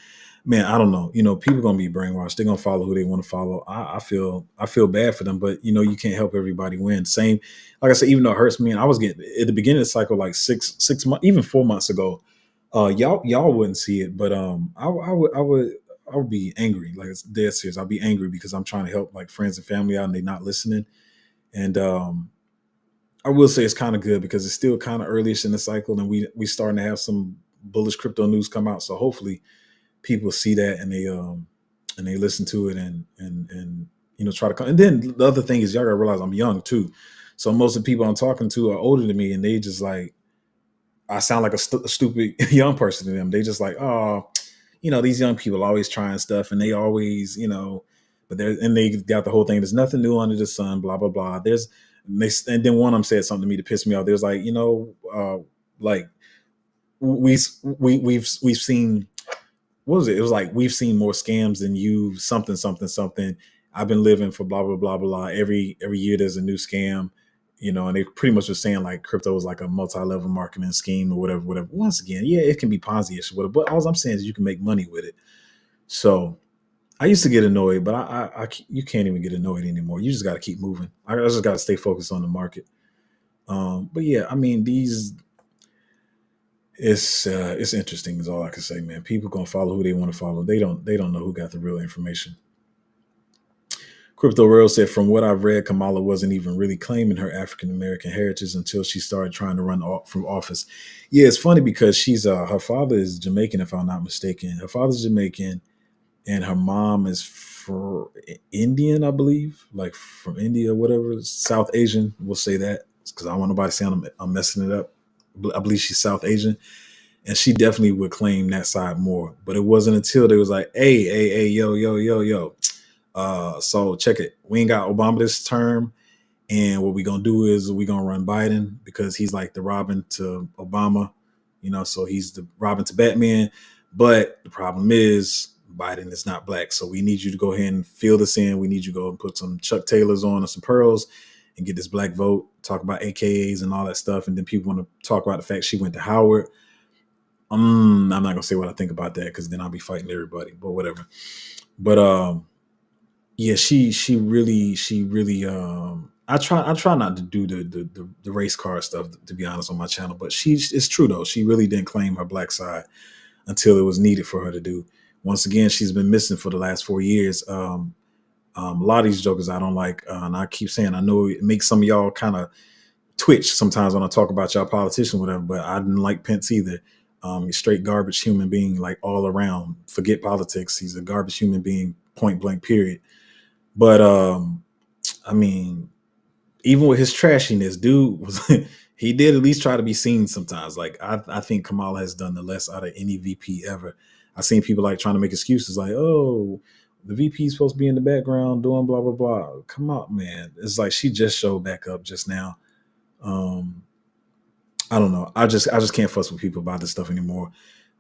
Man, I don't know. People gonna be brainwashed. They're gonna follow who they want to follow. I feel bad for them, but you can't help everybody win. Same, like I said, even though it hurts me, and I was getting at the beginning of the cycle, like six months, even 4 months ago. Y'all wouldn't see it, but I would be angry. Like it's dead serious. I'll be angry because I'm trying to help like friends and family out, and they're not listening. And I will say it's kind of good because it's still kind of earlyish in the cycle, and we starting to have some bullish crypto news come out. So hopefully people see that and they listen to it and try to come. And then the other thing is y'all gotta realize I'm young too. So most of the people I'm talking to are older than me, and they just like I sound like a stupid young person to them. They just like, oh, these young people always trying stuff, and they always, but they got the whole thing. There's nothing new under the sun. Blah blah blah. And then one of them said something to me to piss me off. There's like, like we've seen, what was it? It was like, we've seen more scams than you, something, something, something. I've been living for blah, blah, blah, blah. Every year there's a new scam, and they pretty much were saying like crypto is like a multi-level marketing scheme or whatever, whatever. Once again, yeah, it can be Ponzi-ish, whatever, but all I'm saying is you can make money with it. So I used to get annoyed, but you can't even get annoyed anymore. You just got to keep moving. I just got to stay focused on the market. But yeah, I mean, it's interesting is all I can say, man. People gonna follow who they want to follow. They don't know who got the real information. Crypto Real said, from what I've read, Kamala wasn't even really claiming her African American heritage until she started trying to run from office. Yeah, it's funny because she's her father is Jamaican, if I'm not mistaken. Her father's Jamaican, and her mom is for Indian, I believe, like from India or whatever, South Asian. We'll say that because I don't want nobody saying I'm messing it up. I believe she's South Asian, and she definitely would claim that side more. But it wasn't until they was like, hey, yo. So check it. We ain't got Obama this term, and what we gonna do is we gonna run Biden because he's like the Robin to Obama, so he's the Robin to Batman. But the problem is Biden is not black, so we need you to go ahead and fill this in. We need you to go and put some Chuck Taylors on or some pearls and get this black vote, talk about AKAs and all that stuff. And then people want to talk about the fact she went to Howard. I'm not going to say what I think about that because then I'll be fighting everybody, but whatever. But yeah, she really, I try not to do the race car stuff, to be honest, on my channel, but it's true though. She really didn't claim her black side until it was needed for her to do. Once again, she's been missing for the last 4 years. A lot of these jokers I don't like, and I keep saying, I know it makes some of y'all kind of twitch sometimes when I talk about y'all politicians, whatever, but I didn't like Pence either. Straight garbage human being, like all around. Forget politics. He's a garbage human being, point blank, period. But I mean, even with his trashiness, dude was he did at least try to be seen sometimes. Like I think Kamala has done the less out of any VP ever. I've seen people like trying to make excuses like, oh, the VP is supposed to be in the background doing blah, blah, blah. Come on, man. It's like she just showed back up just now. I don't know. I just can't fuss with people about this stuff anymore.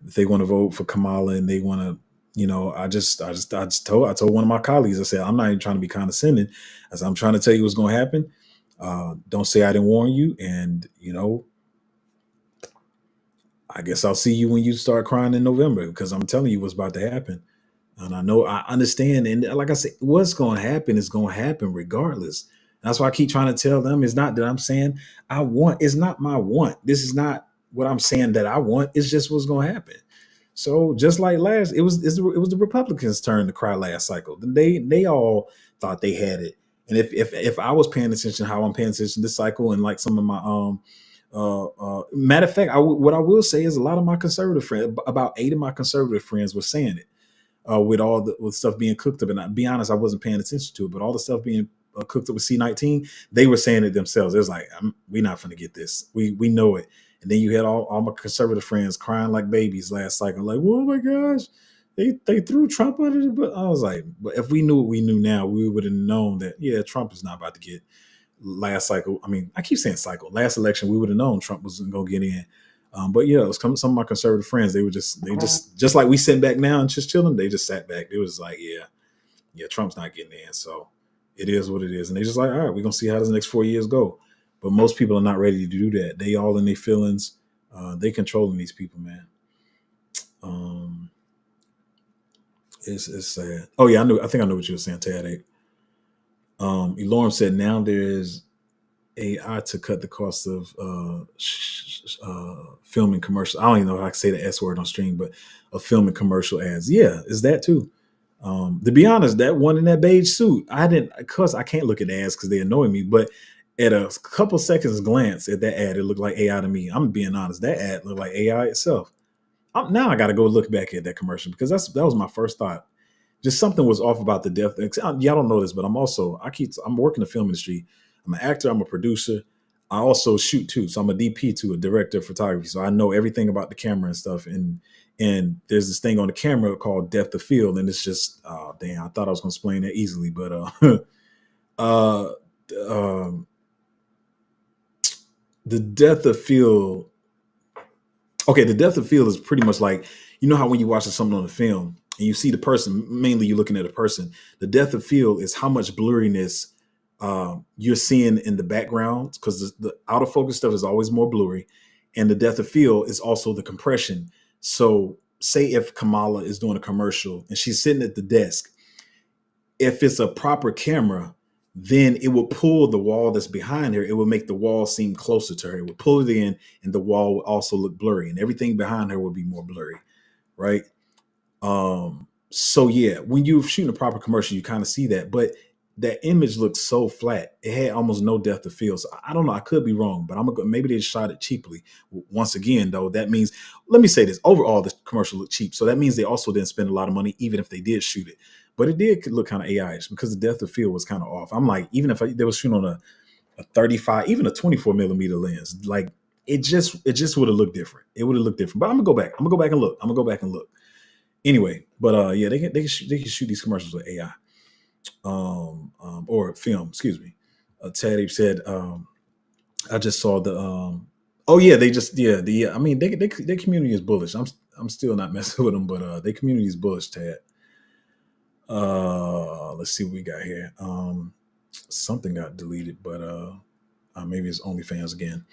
If they want to vote for Kamala and they want to, I told one of my colleagues, I said, I'm not even trying to be condescending. I said, I'm trying to tell you what's going to happen. Don't say I didn't warn you. And, I guess I'll see you when you start crying in November, because I'm telling you what's about to happen. And I understand. And like I said, what's going to happen is going to happen regardless. That's why I keep trying to tell them, it's not that I'm saying I want, it's not my want. This is not what I'm saying that I want. It's just what's going to happen. So just like it was the Republicans' turn to cry last cycle. They all thought they had it. And if I was paying attention how I'm paying attention this cycle, and like some of my matter of fact, what I will say is a lot of my conservative friends, about 8 of my conservative friends, were saying it with stuff being cooked up. And I'll be honest, I wasn't paying attention to it, but all the stuff being cooked up with C19, they were saying it themselves. It was like, we're not going to get this. We know it. And then you had all my conservative friends crying like babies last cycle, like, oh my gosh, they threw Trump under the bus. I was like, but if we knew what we knew now, we would have known that, yeah, Trump is not about to get last cycle. I mean, I keep saying cycle. Last election, we would have known Trump wasn't going to get in. But yeah, it was some of my conservative friends. They just like we sitting back now and just chilling. They just sat back. It was like, yeah, Trump's not getting in. So it is what it is. And they just like, all right, we're going to see how the next 4 years go. But most people are not ready to do that. They all in their feelings. They controlling these people, man. It's sad. Oh yeah, I think I know what you were saying, Tad. Elorm said now there's AI to cut the cost of filming commercials. I don't even know how I can say the S word on stream, but of filming commercial ads. Yeah, is that too? To be honest, that one in that beige suit, I can't look at ads because they annoy me, but at a couple seconds glance at that ad, it looked like AI to me. I'm being honest. That ad looked like AI itself. Now I got to go look back at that commercial because that was my first thought. Just something was off about the depth. Y'all don't know this, but I'm working the film industry. I'm an actor. I'm a producer. I also shoot too. So I'm a DP too, a director of photography. So I know everything about the camera and stuff. And And there's this thing on the camera called depth of field, and it's just, oh damn, I thought I was gonna explain that easily, but uh um the depth of field. Okay, the depth of field is pretty much like, you know how when you watch something on the film and you see the person, mainly you're looking at a person. The depth of field is how much blurriness you're seeing in the background, because the out of focus stuff is always more blurry, and the depth of field is also the compression. So, say if Kamala is doing a commercial and she's sitting at the desk, if it's a proper camera, then it will pull the wall that's behind her. It will make the wall seem closer to her. It will pull it in, and the wall will also look blurry, and everything behind her will be more blurry, right? So yeah, when you're shooting a proper commercial, you kind of see that, but that image looks so flat. It had almost no depth of field. So I don't know. I could be wrong, but I'm gonna maybe they shot it cheaply. Once again, though, that means, let me say this: overall, the commercial looked cheap. So that means they also didn't spend a lot of money, even if they did shoot it. But it did look kind of AI-ish because the depth of field was kind of off. I'm like, even if they were shooting on a 35, even a 24 millimeter lens, like it just would have looked different. It would have looked different. But I'm gonna go back. I'm gonna go back and look. I'm gonna go back and look. Anyway, but yeah, they can shoot these commercials with AI, or film. Excuse me. Teddy said, I just saw the oh yeah, they just the I mean their community is bullish. I'm still not messing with them, but their community is bullish, Tad. Let's see what we got here. Something got deleted, but maybe it's OnlyFans again.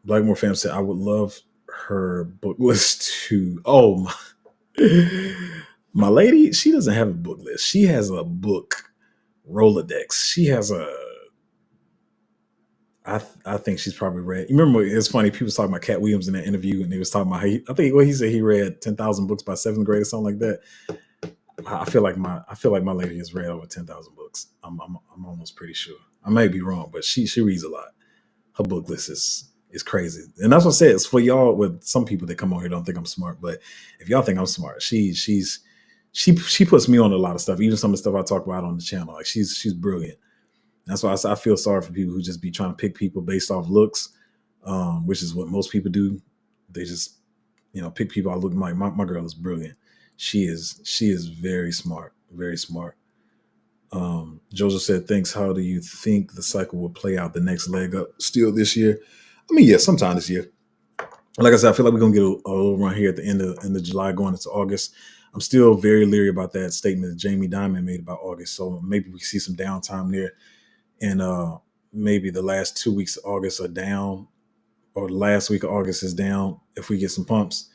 Blackmore fam said, I would love her book list too. Oh my lady, she doesn't have a book list. She has a book Rolodex. She has a I think she's probably read. You remember, it's funny, people was talking about Cat Williams in that interview, and they was talking about how I think what he said, he read 10,000 books by seventh grade or something like that. I feel like my lady has read over 10,000 books. I'm almost pretty sure. I may be wrong, but she reads a lot. Her book list is crazy, and that's what I said. It's for y'all. With some people that come on here don't think I'm smart, but if y'all think I'm smart, she puts me on a lot of stuff, even some of the stuff I talk about on the channel. Like she's brilliant. That's why I feel sorry for people who just be trying to pick people based off looks, which is what most people do. They just, pick people out looking like. My girl is brilliant. She is very smart, very smart. Joseph said, thanks. How do you think the cycle will play out the next leg up still this year? I mean, yeah, sometime this year. Like I said, I feel like we're going to get a little run here at the end of July going into August. I'm still very leery about that statement that Jamie Dimon made about August. So maybe we see some downtime there. And maybe the last 2 weeks of August are down, or the last week of August is down if we get some pumps.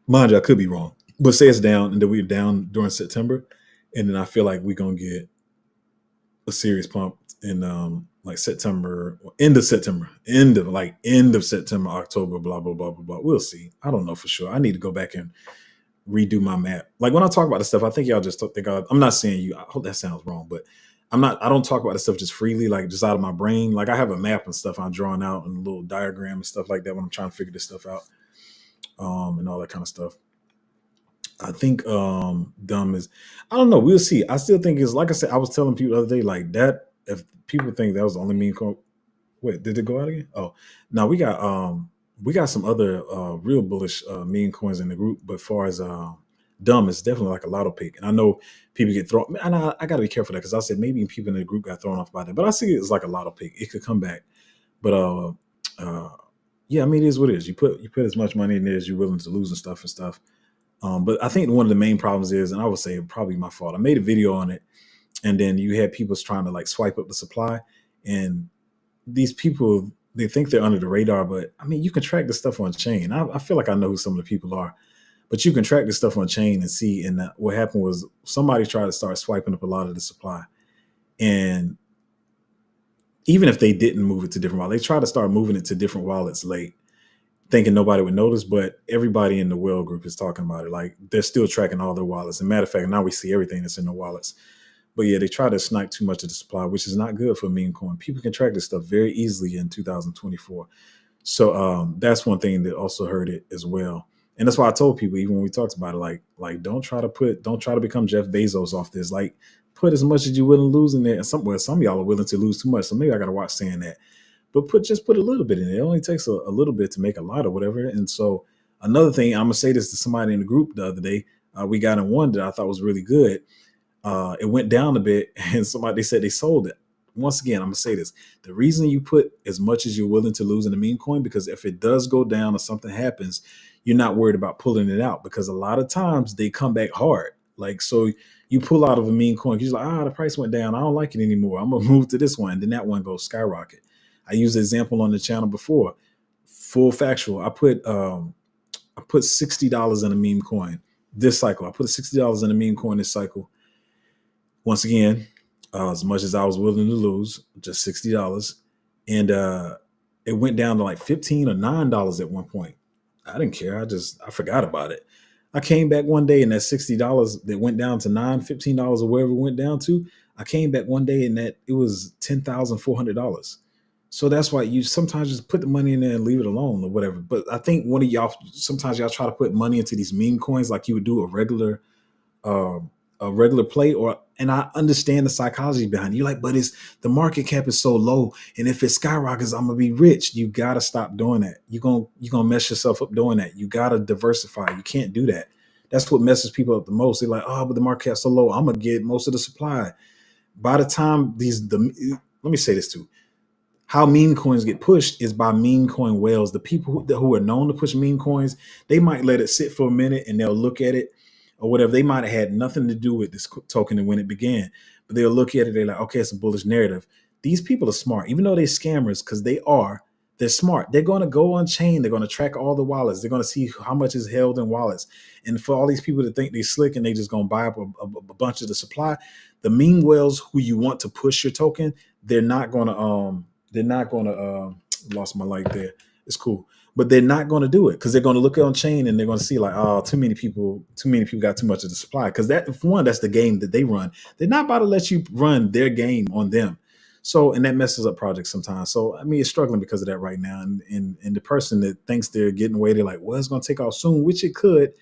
Mind you, I could be wrong, but say it's down and then we're down during September. And then I feel like we're going to get a serious pump in like September, end of September, end of September, October, blah, blah, blah, blah, blah. We'll see. I don't know for sure. I need to go back and redo my map. Like when I talk about this stuff, I think y'all just think I'm not saying you, I hope that sounds wrong, but I don't talk about this stuff just freely, like just out of my brain. Like I have a map and stuff I'm drawing out and a little diagram and stuff like that when I'm trying to figure this stuff out, and all that kind of stuff. I think dumb is, I don't know. We'll see. I still think it's, like I said, I was telling people the other day, like that, if people think that was the only meme coin. Wait, did it go out again? Oh, no, we got some other real bullish meme coins in the group, but as far as dumb, it's definitely like a lotto pick. And I know people get thrown, and I gotta be careful of that, because I said maybe people in the group got thrown off by that. But I see it as like a lotto pick. It could come back. But yeah, I mean, it is what it is. You put as much money in there as you're willing to lose and stuff. But I think one of the main problems is, and I would say probably my fault, I made a video on it, and then you had people trying to like swipe up the supply, and these people, they think they're under the radar, but I mean, you can track this stuff on chain. I feel like I know who some of the people are, but you can track this stuff on chain and see. And what happened was somebody tried to start swiping up a lot of the supply, and even if they didn't move it to different wallets, they tried to start moving it to different wallets late, thinking nobody would notice, but everybody in the Well group is talking about it. Like they're still tracking all their wallets. And matter of fact, now we see everything that's in their wallets. But yeah, they try to snipe too much of the supply, which is not good for meme coin. People can track this stuff very easily in 2024. So that's one thing that also hurt it as well. And that's why I told people, even when we talked about it, like don't try to become Jeff Bezos off this. Like put as much as you're willing to lose in there. And some of y'all are willing to lose too much. So maybe I got to watch saying that. But just put a little bit in it. It only takes a little bit to make a lot or whatever. And so Another thing, I'm gonna say this to somebody in the group the other day. We got in one that I thought was really good. It went down a bit, and somebody said they sold it. Once again, I'm gonna say this: the reason you put as much as you're willing to lose in the meme coin, because if it does go down or something happens, you're not worried about pulling it out, because a lot of times they come back hard. Like, so you pull out of a meme coin, you're like, the price went down, I don't like it anymore, I'm gonna move to this one, and then that one goes skyrocket. I used the example on the channel before. Full factual. I put $60 in a meme coin this cycle. I put $60 in a meme coin this cycle. Once again, as much as I was willing to lose, just $60. And it went down to like $15 or $9 at one point. I didn't care. I forgot about it. I came back one day and that $60 that went down to $15 or wherever it went down to, I came back one day and that it was $10,400. So that's why you sometimes just put the money in there and leave it alone or whatever. But I think one of y'all, sometimes y'all try to put money into these meme coins like you would do uh, a regular play, and I understand the psychology behind it. You're like, but it's the market cap is so low, and if it skyrockets, I'm gonna be rich. You gotta stop doing that. You're gonna mess yourself up doing that. You gotta diversify. You can't do that. That's what messes people up the most. They're like, but the market cap's so low, I'm gonna get most of the supply. By the time let me say this too. How meme coins get pushed is by meme coin whales. The people who are known to push meme coins, they might let it sit for a minute and they'll look at it or whatever. They might have had nothing to do with this token when it began, but they'll look at it. They're like, okay, it's a bullish narrative. These people are smart, even though they're scammers, because they're smart. They're going to go on chain. They're going to track all the wallets. They're going to see how much is held in wallets. And for all these people to think they're slick and they just going to buy up a bunch of the supply, the meme whales who you want to push your token, they're not going to lost my light there. It's cool. But they're not going to do it because they're going to look on chain and they're going to see like, too many people got too much of the supply. Because for one, that's the game that they run. They're not about to let you run their game on them. So, and that messes up projects sometimes. So, I mean, it's struggling because of that right now. And the person that thinks they're getting away, they're like, well, it's going to take off soon, which it could.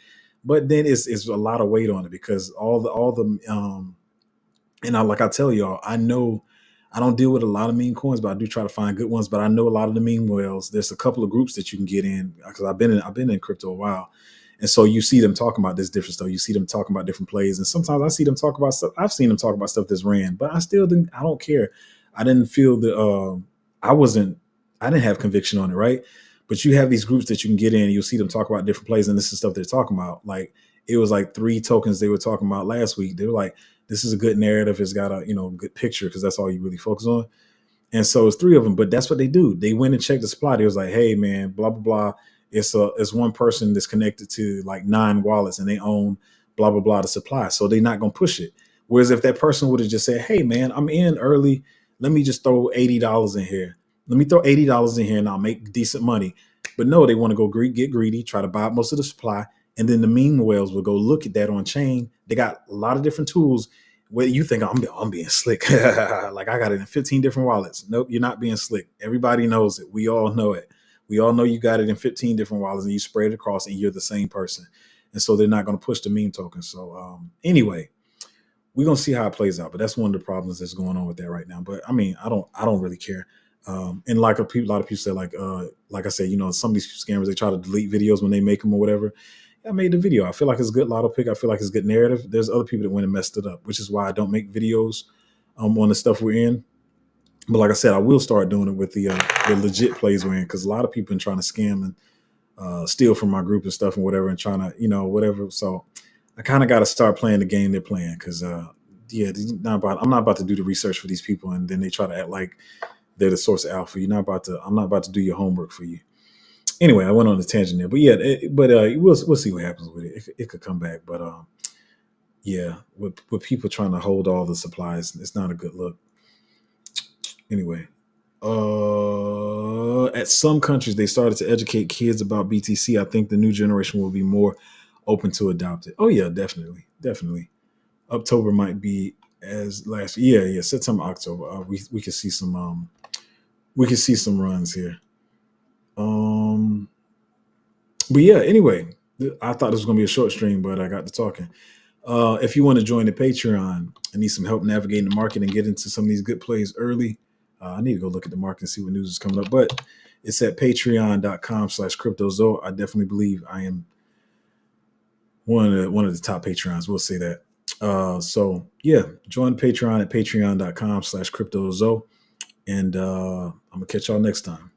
But then it's a lot of weight on it because like I tell y'all, I know I don't deal with a lot of meme coins, but I do try to find good ones. But I know a lot of the meme whales. There's a couple of groups that you can get in because I've been in crypto a while, and so you see them talking about this different stuff. You see them talking about different plays, and sometimes I see them talk about stuff. I've seen them talk about stuff that's ran, but I don't care. I didn't feel I didn't have conviction on it, right? But you have these groups that you can get in, and you'll see them talk about different plays, and this is stuff they're talking about. Like it was like 3 tokens they were talking about last week. They were like, this is a good narrative. It's got a good picture because that's all you really focus on. And so it's 3 of them, but that's what they do. They went and checked the supply. They was like, hey man, blah blah blah. It's one person that's connected to like 9 wallets and they own blah blah blah the supply. So they're not gonna push it. Whereas if that person would have just said, hey man, I'm in early. Let me just throw $80 in here. Let me throw $80 in here and I'll make decent money. But no, they want to go get greedy, try to buy up most of the supply. And then the meme whales will go look at that on chain. They got a lot of different tools where you think I'm being slick. Like I got it in 15 different wallets. Nope, you're not being slick. Everybody knows it. We all know it. We all know you got it in 15 different wallets and you spread it across and you're the same person. And so they're not going to push the meme token. So anyway, we're going to see how it plays out. But that's one of the problems that's going on with that right now. But I mean, I don't really care. And like a lot of people say, like I said, some of these scammers, they try to delete videos when they make them or whatever. I made the video. I feel like it's a good lotto pick. I feel like it's a good narrative. There's other people that went and messed it up, which is why I don't make videos on the stuff we're in. But like I said, I will start doing it with the legit plays we're in because a lot of people been trying to scam and steal from my group and stuff and whatever and trying to, whatever. So I kind of got to start playing the game they're playing because, I'm not about to do the research for these people and then they try to act like they're the source of alpha. I'm not about to do your homework for you. Anyway, I went on a tangent there, but yeah, we'll see what happens with it. It could come back, but with people trying to hold all the supplies, it's not a good look. Anyway, at some countries they started to educate kids about BTC. I think the new generation will be more open to adopt it. Oh yeah, definitely. October might be as last year. Yeah, September, October. We could see some runs here. But yeah, anyway, I thought this was going to be a short stream, but I got to talking. If you want to join the Patreon and need some help navigating the market and get into some of these good plays early, I need to go look at the market and see what news is coming up. But It's at patreon.com/cryptozo. I definitely believe I am one of the top Patreons. We'll say that. So yeah, join Patreon at patreon.com/cryptozo. And I'm gonna catch y'all next time.